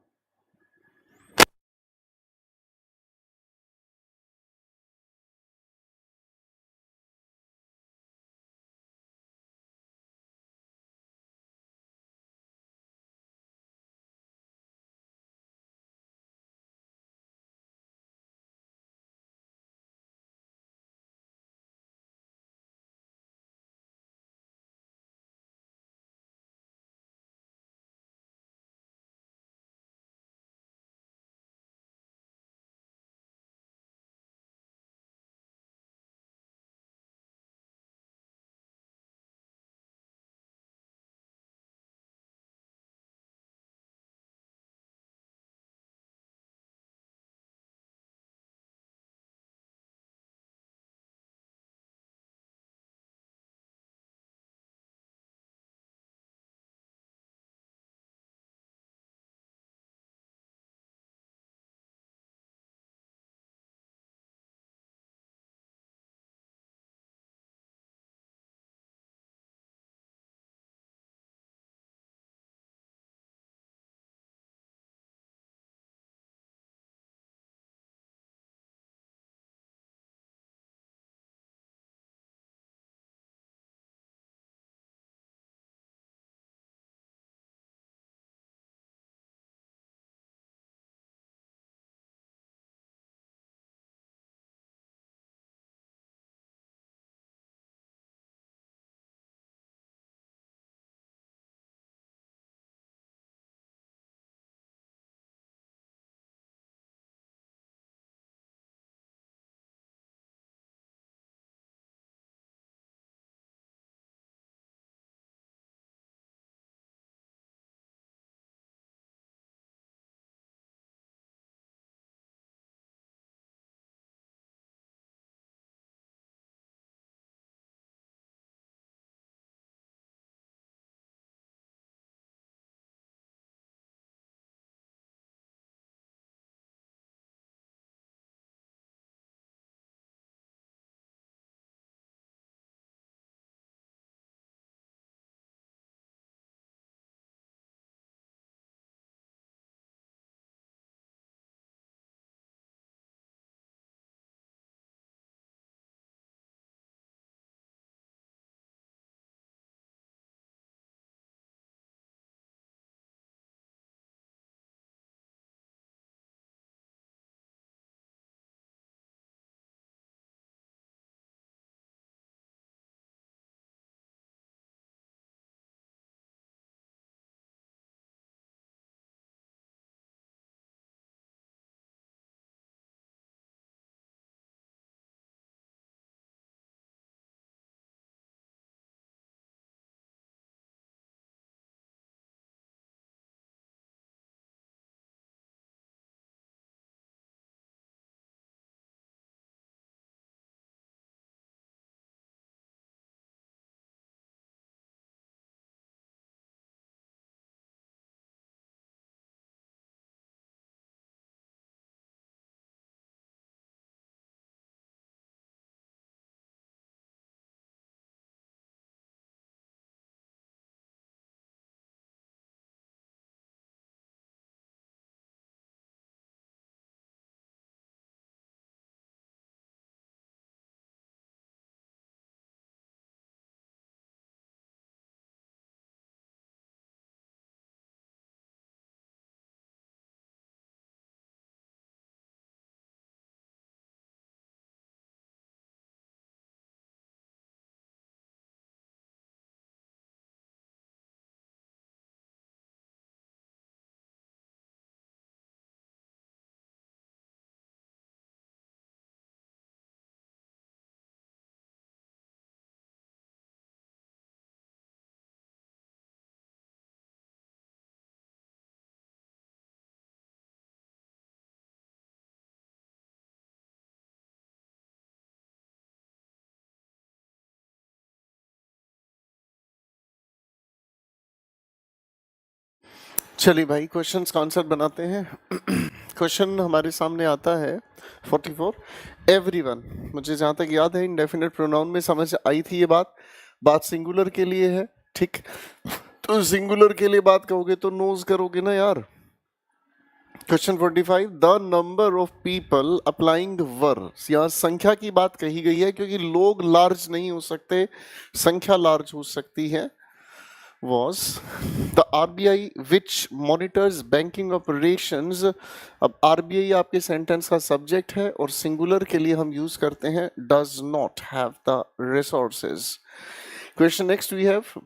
चलिए भाई क्वेश्चंस का आंसर बनाते हैं। क्वेश्चन हमारे सामने आता है 44। एवरीवन, मुझे जहाँ तक याद है इंडेफिनिट प्रोनाउन में समझ आई थी ये बात सिंगुलर के लिए है, ठीक। तो सिंगुलर के लिए बात कहोगे तो नोज करोगे ना यार। Question 45, the number of people applying were, यहाँ संख्या की बात कही गई है क्योंकि लोग लार्ज नहीं हो सकते, संख्या लार्ज हो सकती है। was the RBI which monitors banking operations। अब RBI आपके सेंटेंस का सब्जेक्ट है और सिंगुलर के लिए हम यूज करते हैं does not have the resources। Question next we have,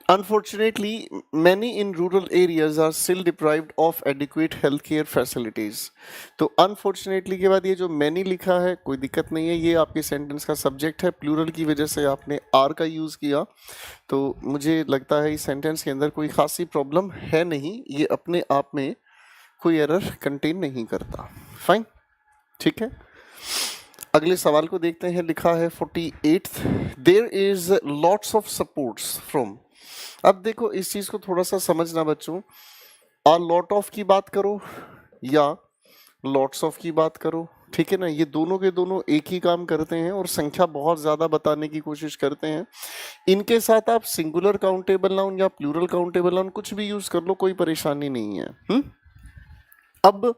unfortunately many in rural areas are still deprived of adequate healthcare facilities। तो unfortunately के बाद ये जो many लिखा है कोई दिक्कत नहीं है, ये आपके सेंटेंस का सब्जेक्ट है, प्लूरल की वजह से आपने आर का यूज किया, तो मुझे लगता है इस सेंटेंस के अंदर कोई खासी प्रॉब्लम है नहीं, ये अपने आप में कोई एरर कंटेन नहीं करता। फाइन, ठीक है। अगले सवाल को देखते हैं, लिखा है 48, there is lots of supports from. अब देखो इस चीज को थोड़ा सा समझना बच्चों, आ लॉट ऑफ की बात करो या लॉट्स ऑफ की बात करो, ठीक है ना, ये दोनों के दोनों एक ही काम करते हैं और संख्या बहुत ज्यादा बताने की कोशिश करते हैं। इनके साथ आप सिंगुलर काउंटेबल नाउन या प्लूरल काउंटेबल नाउन कुछ भी यूज कर लो, कोई परेशानी नहीं है। अब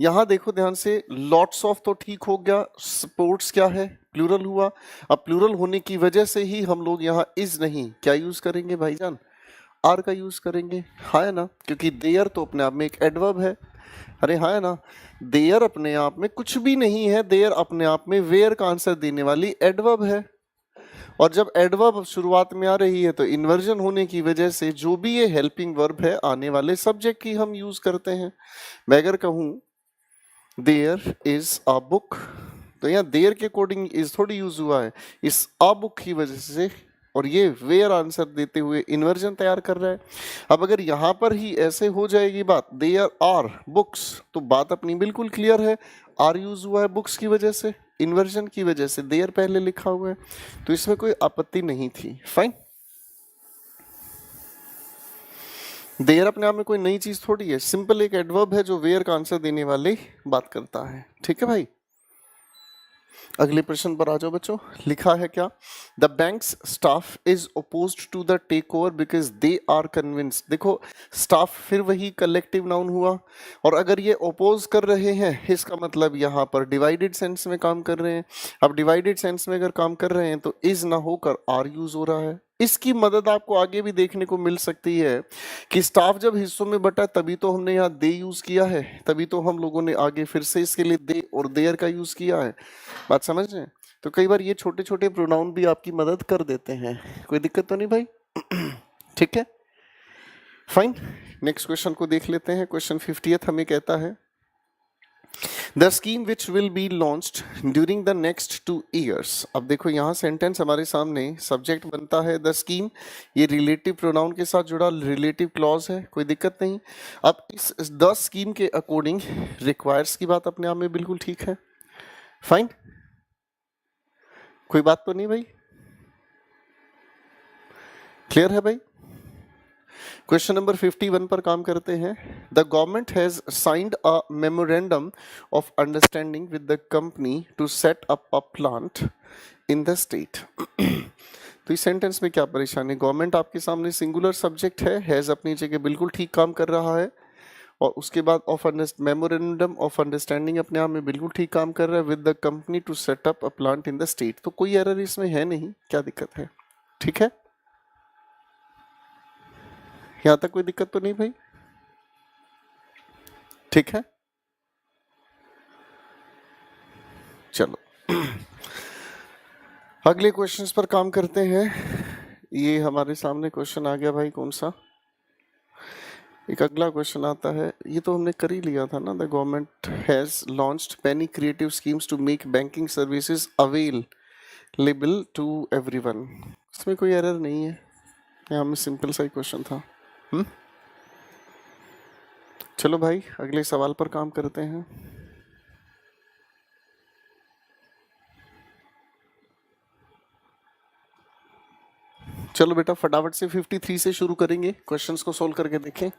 यहां देखो ध्यान से, लॉट्स ऑफ तो ठीक हो गया, स्पोर्ट्स क्या है, प्लूरल हुआ। अब प्लूरल होने की वजह से ही हम लोग यहाँ इज नहीं क्या यूज करेंगे भाईजान, आर का यूज करेंगे, हाँ है ना, क्योंकि देयर तो अपने आप में एक एडवर्ब है। अरे हाँ है ना, देयर अपने आप में कुछ भी नहीं है, देयर अपने आप में वेयर का आंसर देने वाली एडवर्ब है, और जब एडवर्ब शुरुआत में आ रही है तो इन्वर्जन होने की वजह से जो भी ये हेल्पिंग वर्ब है आने वाले सब्जेक्ट की हम यूज करते हैं। मैं अगर कहूं देयर इज अ बुक, तो यहाँ देयर के अकॉर्डिंग इज थोड़ी यूज हुआ है, इस अ बुक की वजह से, और ये वेयर आंसर देते हुए इन्वर्जन तैयार कर रहा है। अब अगर यहाँ पर ही ऐसे हो जाएगी बात, देयर आर बुक्स, तो बात अपनी बिल्कुल क्लियर है, आर यूज हुआ है बुक्स की वजह से, इन्वर्जन की वजह से देयर पहले लिखा हुआ है, तो इसमें कोई आपत्ति नहीं थी। फाइन, देयर अपने आप में कोई नई चीज थोड़ी है, सिंपल एक एडवर्ब है जो वेयर का आंसर देने वाले बात करता है, ठीक है भाई। अगले प्रश्न पर आ जाओ बच्चों, लिखा है क्या, the banks staff is opposed to the take over because they are convinced. देखो स्टाफ फिर वही कलेक्टिव नाउन हुआ, और अगर ये अपोज कर रहे हैं इसका मतलब यहाँ पर डिवाइडेड सेंस में काम कर रहे हैं। अब डिवाइडेड सेंस में अगर काम कर रहे हैं तो इज ना होकर आर यूज हो रहा है। इसकी मदद आपको आगे भी देखने को मिल सकती है कि स्टाफ जब हिस्सों में बटा तभी तो हमने यहाँ दे यूज किया है, तभी तो हम लोगों ने आगे फिर से इसके लिए दे और देयर का यूज किया है। बात समझ रहे हैं? तो कई बार ये छोटे छोटे प्रोनाउन भी आपकी मदद कर देते हैं, कोई दिक्कत तो नहीं भाई। ठीक है, फाइन। नेक्स्ट क्वेश्चन को देख लेते हैं। क्वेश्चन 50 हमें कहता है, the scheme which will be launched during the next 2 years। अब देखो यहाँ सेंटेंस हमारे सामने, सब्जेक्ट बनता है द स्कीम, ये रिलेटिव प्रोनाउन के साथ जुड़ा रिलेटिव क्लॉज है, कोई दिक्कत नहीं। अब इस द स्कीम के अकॉर्डिंग रिक्वायर्स की बात अपने आप में बिल्कुल ठीक है। फाइन, कोई बात तो नहीं भाई, क्लियर है भाई। क्वेश्चन नंबर 51 पर काम करते हैं। The government has signed a memorandum of understanding with the company to set up a plant in the state. तो इस सेंटेंस में क्या परेशानी, गवर्नमेंट आपके सामने सिंगुलर सब्जेक्ट है, हैज अपनी जगह बिल्कुल ठीक काम कर रहा है, और उसके बाद ऑफ मेमोरेंडम ऑफ अंडरस्टैंडिंग अपने आप में बिल्कुल ठीक काम कर रहा है, with the company to set up a plant in the state. तो कोई एरर इसमें है नहीं, क्या दिक्कत है, ठीक है, यहां तक कोई दिक्कत तो नहीं भाई, ठीक है। चलो अगले क्वेश्चंस पर काम करते हैं। ये हमारे सामने क्वेश्चन आ गया भाई, कौन सा, एक अगला क्वेश्चन आता है, ये तो हमने कर ही लिया था ना, the government has launched many creative schemes to make banking services available to everyone. इसमें कोई एरर नहीं है, यहाँ में सिंपल सा ही क्वेश्चन था। चलो भाई अगले सवाल पर काम करते हैं। चलो बेटा फटाफट से 53 से शुरू करेंगे, क्वेश्चंस को सोल्व करके देखें।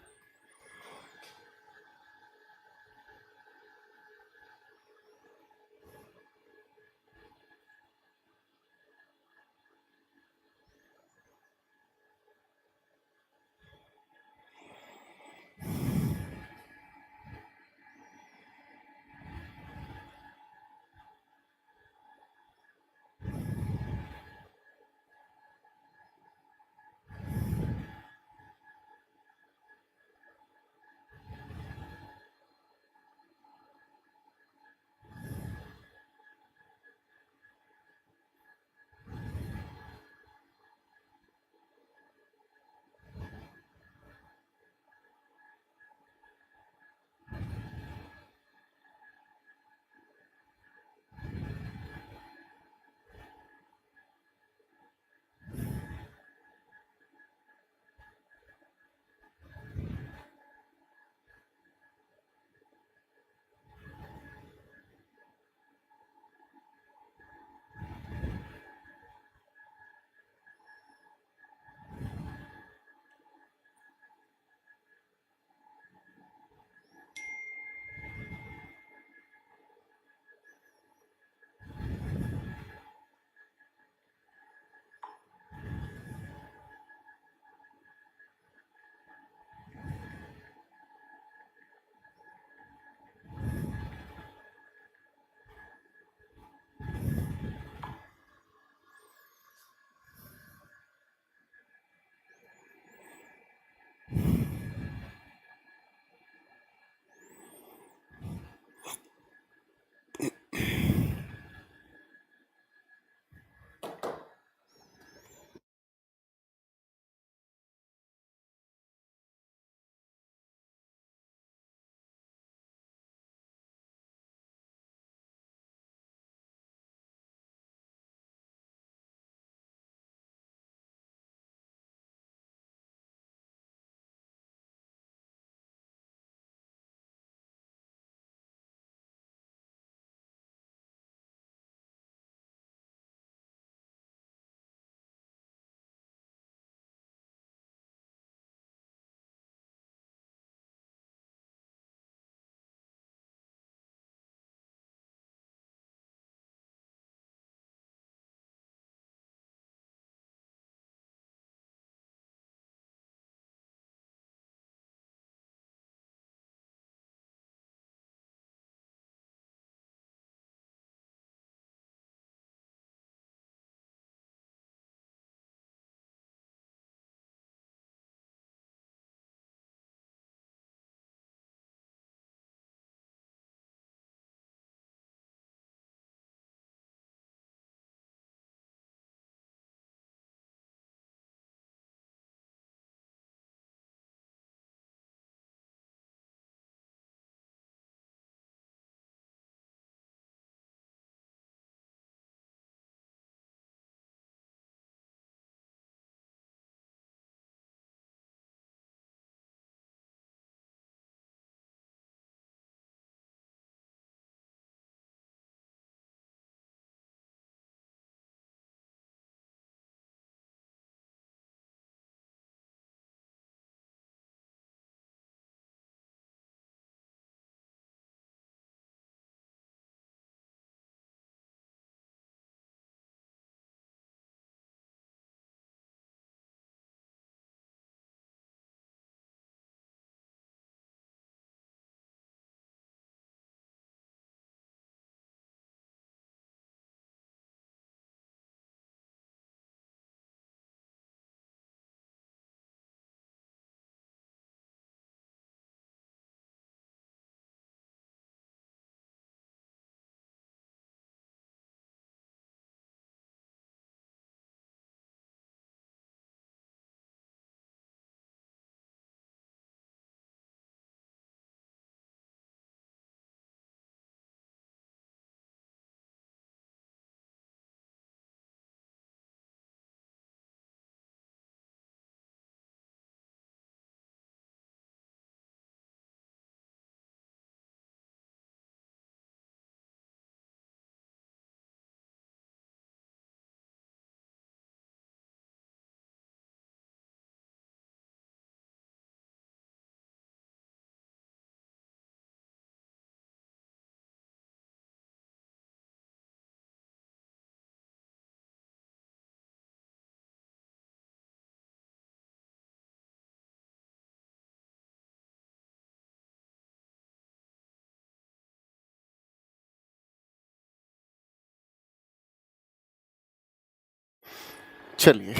चलिए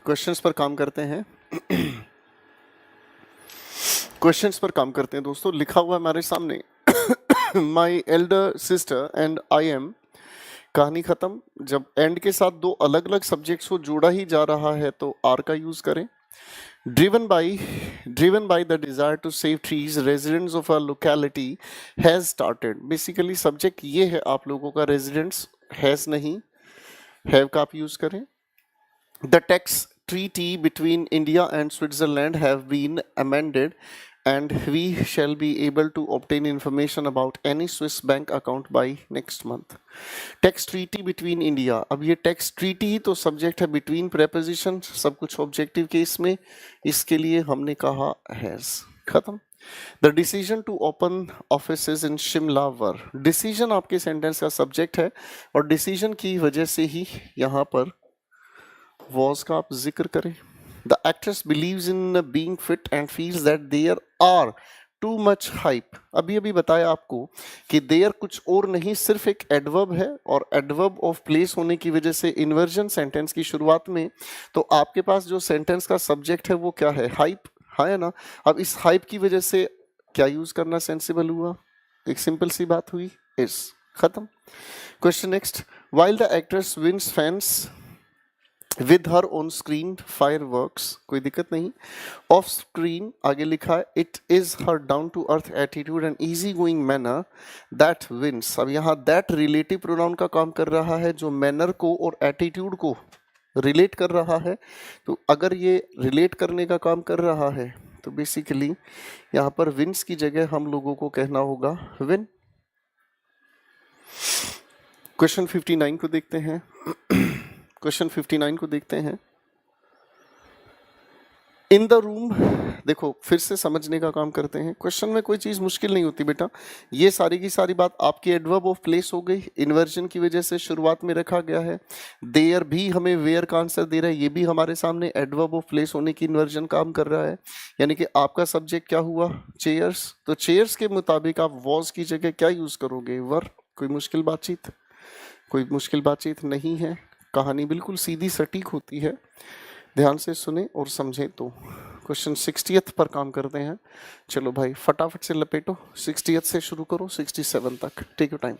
क्वेश्चंस पर काम करते हैं। क्वेश्चंस पर काम करते हैं दोस्तों। लिखा हुआ है हमारे सामने my elder sister and I am. कहानी खत्म। जब एंड के साथ दो अलग अलग सब्जेक्ट्स को जोड़ा ही जा रहा है तो आर का यूज करें। Driven by the desire to save trees residents of a locality has started. Basically subject ये है आप लोगों का, रेजिडेंट्स हैज नहीं, हैव का आप यूज करें। The tax treaty between India and Switzerland have been amended and we shall be able to obtain information about any Swiss bank account by next month. Tax treaty between India, अब ये tax treaty ही तो subject है, between preposition सब कुछ objective case में, इसके लिए हमने कहा has। खत्म। The decision to open offices in Shimla were, decision आपके sentence का subject है और decision की वजह से ही यहाँ पर वॉज का आप जिक्र करें। The actress believes in being fit and feels that there are too much hype. अभी बताया आपको कि देयर कुछ और नहीं, सिर्फ एक एडवर्ब है और एडवर्ब ऑफ प्लेस होने की वजह से इन्वर्जन सेंटेंस की शुरुआत में, तो आपके पास जो सेंटेंस का सब्जेक्ट है वो क्या है, हाइप, है ना। अब इस हाइप की वजह से क्या यूज करना सेंसिबल हुआ, एक सिंपल सी बात हुई, इस। खत्म। Question next. While the actress wins fans with her on screen fireworks, कोई दिक्कत नहीं। ऑफ स्क्रीन आगे लिखा है it is her down to earth attitude and easy going manner that wins. अब यहाँ दैट रिलेटिव प्रोनाउन का काम कर रहा है जो मैनर को और एटीट्यूड को रिलेट कर रहा है। तो अगर ये रिलेट करने का काम कर रहा है तो बेसिकली यहाँ पर विंस की जगह हम लोगों को कहना होगा विन। क्वेश्चन 59 को देखते हैं। क्वेश्चन 59 को देखते हैं। इन द रूम, देखो फिर से समझने का काम करते हैं। क्वेश्चन में कोई चीज मुश्किल नहीं होती बेटा, ये सारी की सारी बात आपकी एडवर्ब ऑफ प्लेस हो गई, इन्वर्जन की वजह से शुरुआत में रखा गया है। देयर भी हमें वेयर का आंसर दे रहा है, ये भी हमारे सामने एडवर्ब ऑफ प्लेस होने की इन्वर्जन काम कर रहा है। यानी कि आपका सब्जेक्ट क्या हुआ, चेयर्स। तो चेयर्स के मुताबिक आप वॉज की जगह क्या यूज करोगे, वर। कोई मुश्किल बातचीत, कोई मुश्किल बातचीत नहीं है। कहानी बिल्कुल सीधी सटीक होती है, ध्यान से सुने और समझें तो। क्वेश्चन 60th पर काम करते हैं। चलो भाई फटाफट से लपेटो, 60th से शुरू करो 67 तक, टेक योर टाइम।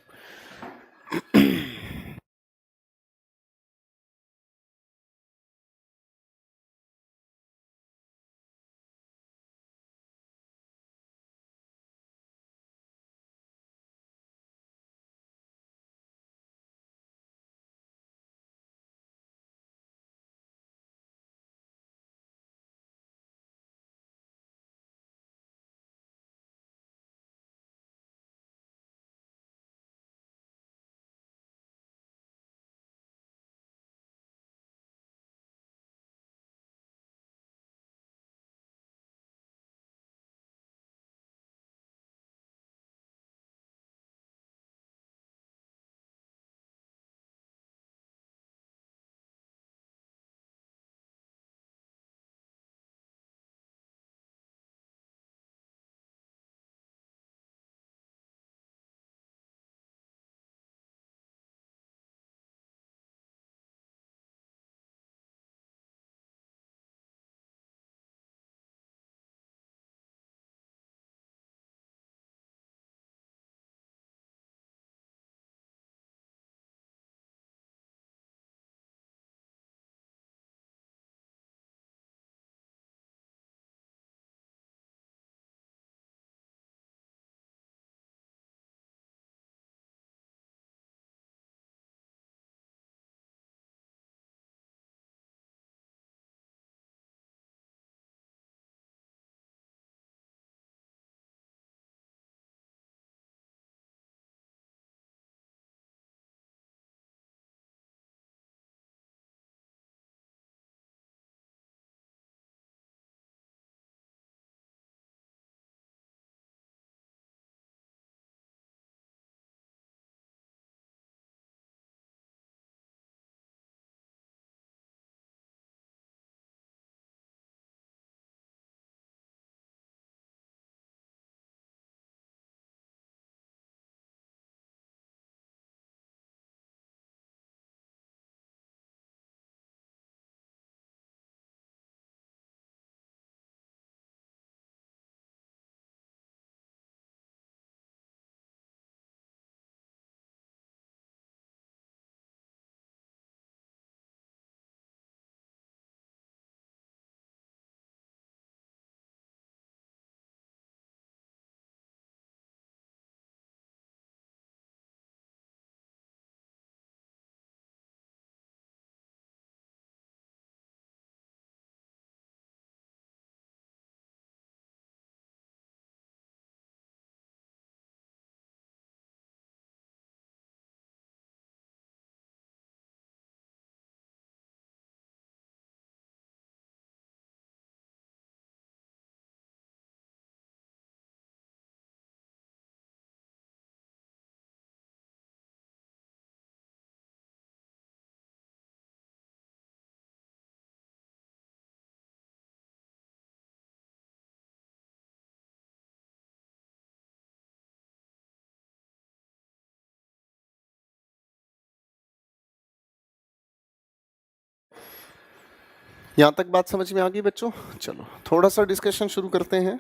यहां तक बात समझ में आ गई बच्चों? चलो थोड़ा सा डिस्कशन शुरू करते हैं।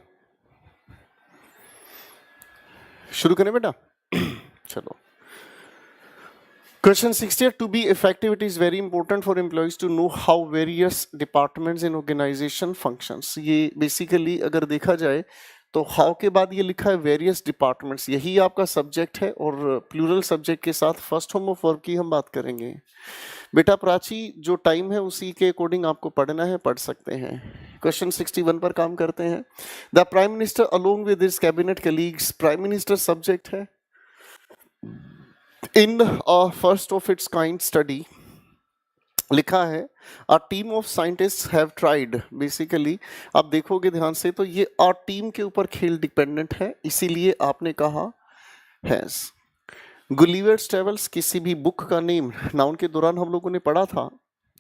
शुरू करें बेटा? चलो Question 68, to be effective, it is very important for employees to know how various departments in organization functions. ये basically अगर देखा जाए तो how के बाद ये लिखा है various departments, यही आपका subject है और plural subject के साथ first form of verb की हम बात करेंगे। बेटा प्राची जो टाइम है उसी के अकॉर्डिंग आपको पढ़ना है, पढ़ सकते हैं। क्वेश्चन 61 पर काम करते हैं। The Prime Minister along with his cabinet colleagues, Prime Minister subject है। In first of its kind study लिखा है a team of scientist have tried. Basically आप देखोगे ध्यान से तो ये अ टीम के ऊपर खेल डिपेंडेंट है, इसीलिए आपने कहा हैज। गुलिवर्स ट्रेवल्स, किसी भी बुक का नेम, नाउन के दौरान हम लोगों ने पढ़ा था,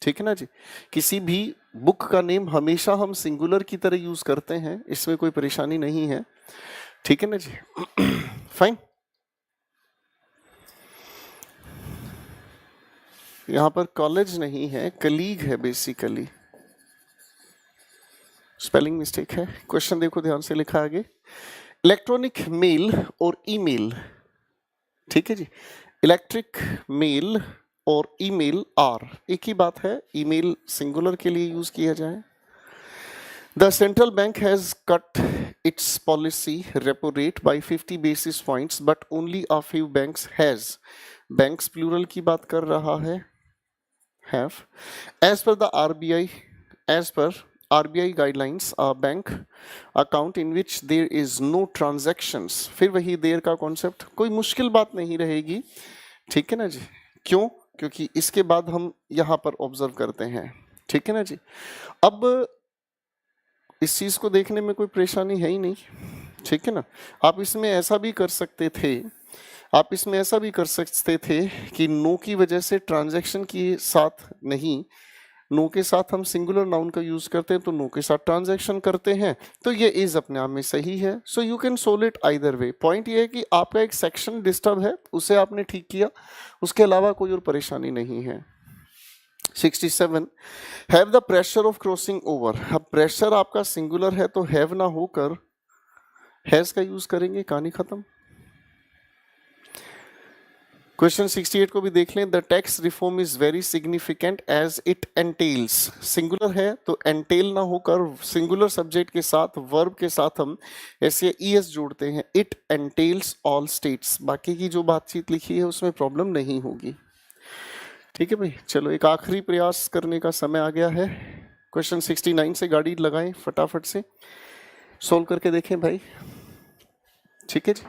ठीक है ना जी। किसी भी बुक का नेम हमेशा हम सिंगुलर की तरह यूज करते हैं, इसमें कोई परेशानी नहीं है, ठीक है ना जी। फाइन। यहां पर कॉलेज नहीं है, कलीग है बेसिकली, स्पेलिंग मिस्टेक है। क्वेश्चन देखो ध्यान से, लिखा आगे इलेक्ट्रॉनिक मेल और ईमेल, ठीक है जी। इलेक्ट्रिक मेल और ईमेल आर एक ही बात है, ईमेल सिंगुलर के लिए यूज किया जाए। The central bank has cut its policy repo rate by 50 basis points but only a few banks has, banks plural की बात कर रहा है, have. As per the RBI, as per RBI guidelines, a bank account in which there is no transactions, फिर वही देर का concept, कोई मुश्किल बात नहीं रहेगी, ठीक है ना जी। क्यों? क्योंकि इसके बाद हम यहाँ पर ऑब्जर्व करते हैं, ठीक है ना जी। अब इस चीज को देखने में कोई परेशानी है ही नहीं, ठीक है ना। आप इसमें ऐसा भी कर सकते थे, आप इसमें ऐसा भी कर सकते थे कि नो की वजह से ट्रांजैक्शन के साथ नहीं, नो के साथ हम सिंगुलर नाउन का यूज करते हैं तो नो के साथ ट्रांजैक्शन करते हैं, तो ये इज अपने आप में सही है। So you can solve it either way. Point ये है कि आपका एक सेक्शन डिस्टर्ब है, उसे आपने ठीक किया, उसके अलावा कोई और परेशानी नहीं है। 67, have the pressure of crossing over. अब प्रेशर आपका सिंगुलर है तो हैव ना होकर हैज का यूज करेंगे, कहानी खत्म। क्वेश्चन 68 को भी देख लें। The tax reform is very significant as it entails, singular है तो एंटेल ना होकर सिंगुलर सब्जेक्ट के साथ वर्ब के साथ हम ऐसे ईएस जोड़ते हैं, इट एंटेल्स ऑल स्टेट्स। बाकी की जो बातचीत लिखी है उसमें प्रॉब्लम नहीं होगी, ठीक है भाई। चलो एक आखिरी प्रयास करने का समय आ गया है। क्वेश्चन 69 से गाड़ी लगाएं, फटाफट से सोल्व करके देखें भाई, ठीक है जी।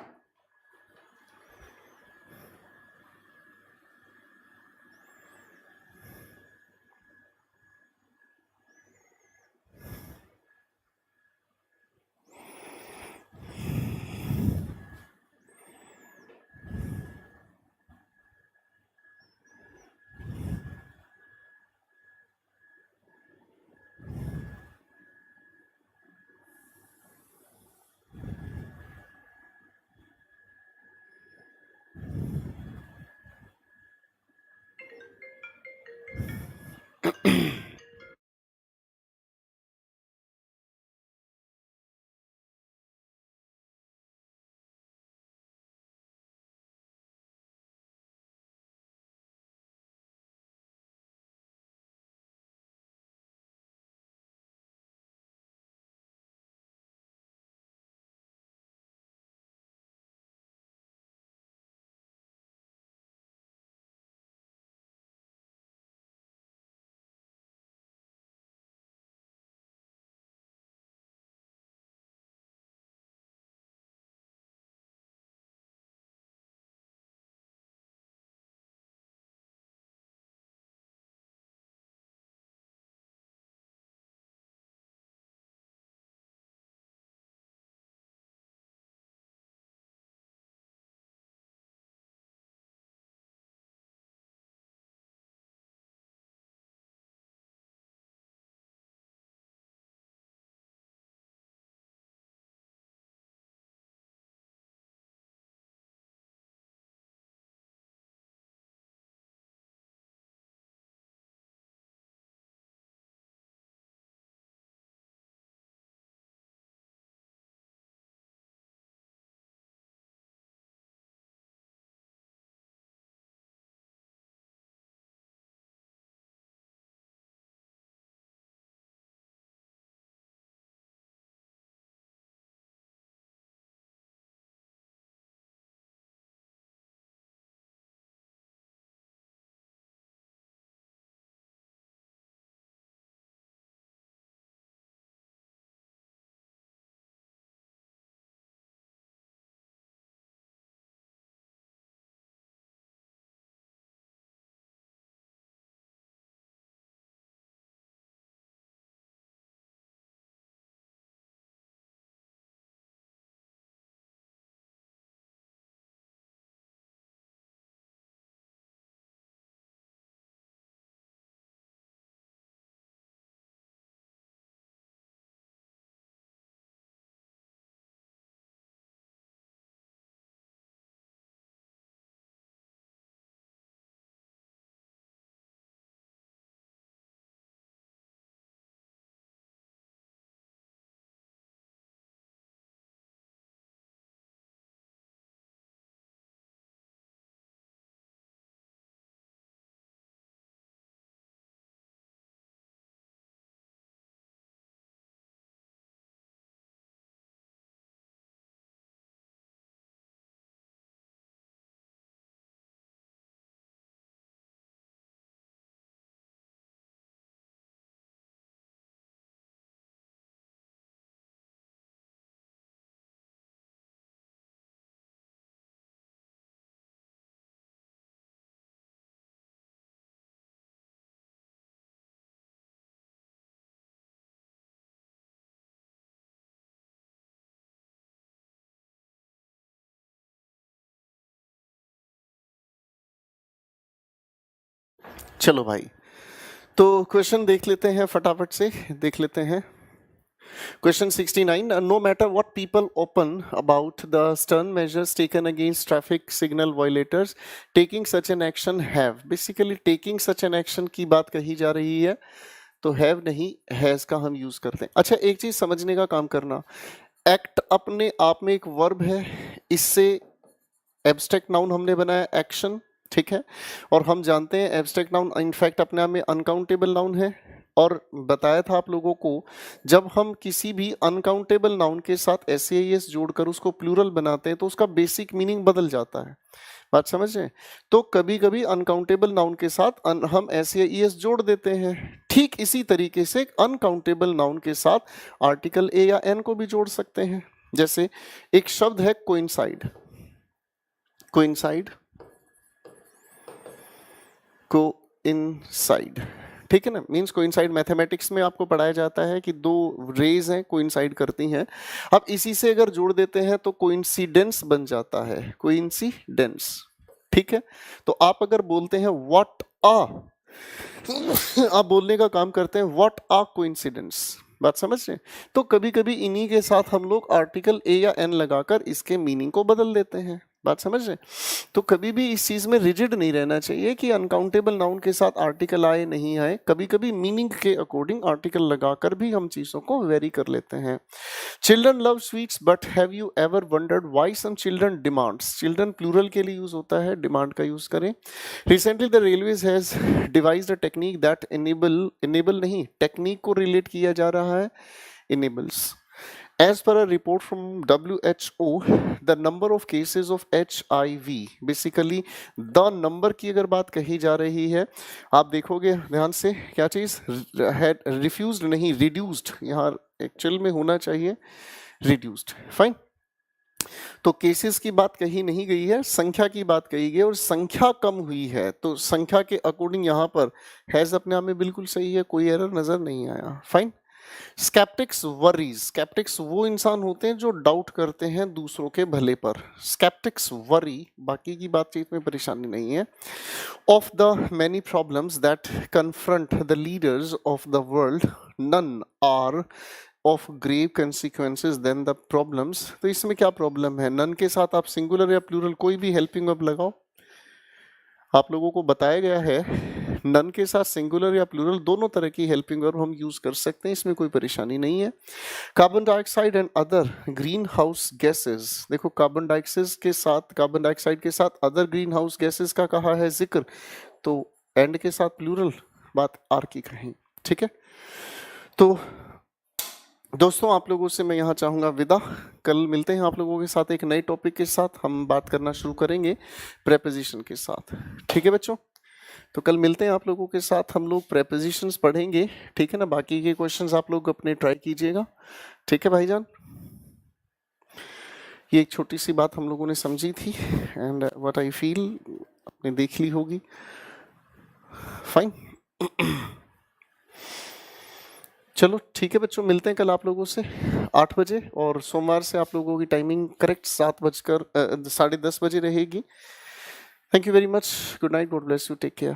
चलो भाई, तो क्वेश्चन देख लेते हैं, फटाफट से देख लेते हैं। Question 69. No matter what people open about the stern measures taken against traffic signal violators, taking such an action have. Basically, taking such an action की बात कही जा रही है, तो have नहीं has का हम यूज करते हैं। अच्छा, एक चीज समझने का काम करना, एक्ट अपने आप में एक वर्ब है, इससे एब्स्ट्रैक्ट नाउन हमने बनाया एक्शन, ठीक है, और हम जानते हैं एब्स्ट्रैक्ट नाउन इनफैक्ट अपने आप में अनकाउंटेबल नाउन है। और बताया था आप लोगों को, जब हम किसी भी अनकाउंटेबल नाउन के साथ एस जोड़कर उसको प्लूरल बनाते हैं तो उसका बेसिक मीनिंग बदल जाता है। बात समझ रहे हैं? तो कभी कभी अनकाउंटेबल नाउन के साथ हम एस जोड़ देते हैं। ठीक इसी तरीके से अनकाउंटेबल नाउन के साथ आर्टिकल ए या एन को भी जोड़ सकते हैं। जैसे एक शब्द है कोइंसाइड, कोइंसाइड, कोइंसाइड, ठीक है ना, मींस कोइंसाइड मैथमेटिक्स में आपको पढ़ाया जाता है कि दो रेज हैं कोइंसाइड करती हैं। अब इसी से अगर जोड़ देते हैं तो कोइंसिडेंस बन जाता है, कोइंसिडेंस, ठीक है। तो आप अगर बोलते हैं व्हाट आ, आप बोलने का काम करते हैं व्हाट आ कोइंसिडेंस, बात समझ रहे हैं? तो कभी कभी इन्हीं के साथ हम लोग आर्टिकल ए या एन लगाकर इसके मीनिंग को बदल देते हैं। बात समझ रहे हैं? तो कभी भी इस चीज में रिजिड नहीं रहना चाहिए कि अनकाउंटेबल नाउन के साथ आर्टिकल आए नहीं आए। कभी कभी मीनिंग के अकॉर्डिंग आर्टिकल लगाकर भी हम चीजों को वेरी कर लेते हैं। Children love sweets but have you ever wondered why some children demands. Children plural के लिए यूज होता है, डिमांड का यूज करें। Recently the railways has devised a technique that enable नहीं, टेक्निक को रिलेट किया जा रहा है, enables. As per a report from WHO, the number of cases of HIV, basically the number की अगर बात कही जा रही है, आप देखोगे ध्यान से, क्या चीज रिफ्यूज्ड नहीं, रिड्यूस्ड, यहाँ एक्चुअल में होना चाहिए रिड्यूस्ड, फाइन। तो केसेस की बात कही नहीं गई है, संख्या की बात कही गई, और संख्या कम हुई है, तो संख्या के अकॉर्डिंग यहाँ पर हैज अपने आप में बिल्कुल सही है, कोई एरर नजर नहीं आया, फाइन। स्केप्टिक्स वरीज, स्केप्टिक्स वो इंसान होते हैं जो डाउट करते हैं दूसरों के भले पर, स्केप्टिक्स वरी, बाकी की बातचीत में परेशानी नहीं है। Of the many problems that confront the leaders of the world, none are of grave consequences than the problems. तो इसमें क्या प्रॉब्लम है? नन के साथ आप सिंगुलर या प्लूरल कोई भी हेल्पिंग वर्ब लगाओ, आप लोगों को बताया गया है नन के साथ सिंगुलर या प्लूरल दोनों तरह की हेल्पिंग वर्ब हम यूज कर सकते हैं, इसमें कोई परेशानी नहीं है। Carbon dioxide and other green house gases, देखो कार्बन डाइऑक्साइड के साथ अदर ग्रीन हाउस गैसेस का कहा है जिक्र, तो एंड के साथ प्लूरल, बात आर की कहें, ठीक है। तो दोस्तों आप लोगों से मैं यहाँ चाहूँगा विदा, कल मिलते हैं आप लोगों के साथ एक नए टॉपिक के साथ, हम बात करना शुरू करेंगे प्रेपोजिशन के साथ, ठीक है बच्चों। तो कल मिलते हैं आप लोगों के साथ, हम लोग प्रेपोजिशंस पढ़ेंगे, ठीक है ना। बाकी के क्वेश्चंस आप लोग अपने ट्राई कीजिएगा, ठीक है भाईजान। ये एक छोटी सी बात हम लोगों ने समझी थी, एंड व्हाट आई फील आपने देख ली होगी, फाइन। चलो ठीक है बच्चों, मिलते हैं कल आप लोगों से 8 बजे, और सोमवार से आप लोगों की टाइमिंग करेक्ट 7:10 बजे रहेगी। Thank you very much, good night, God bless you, take care.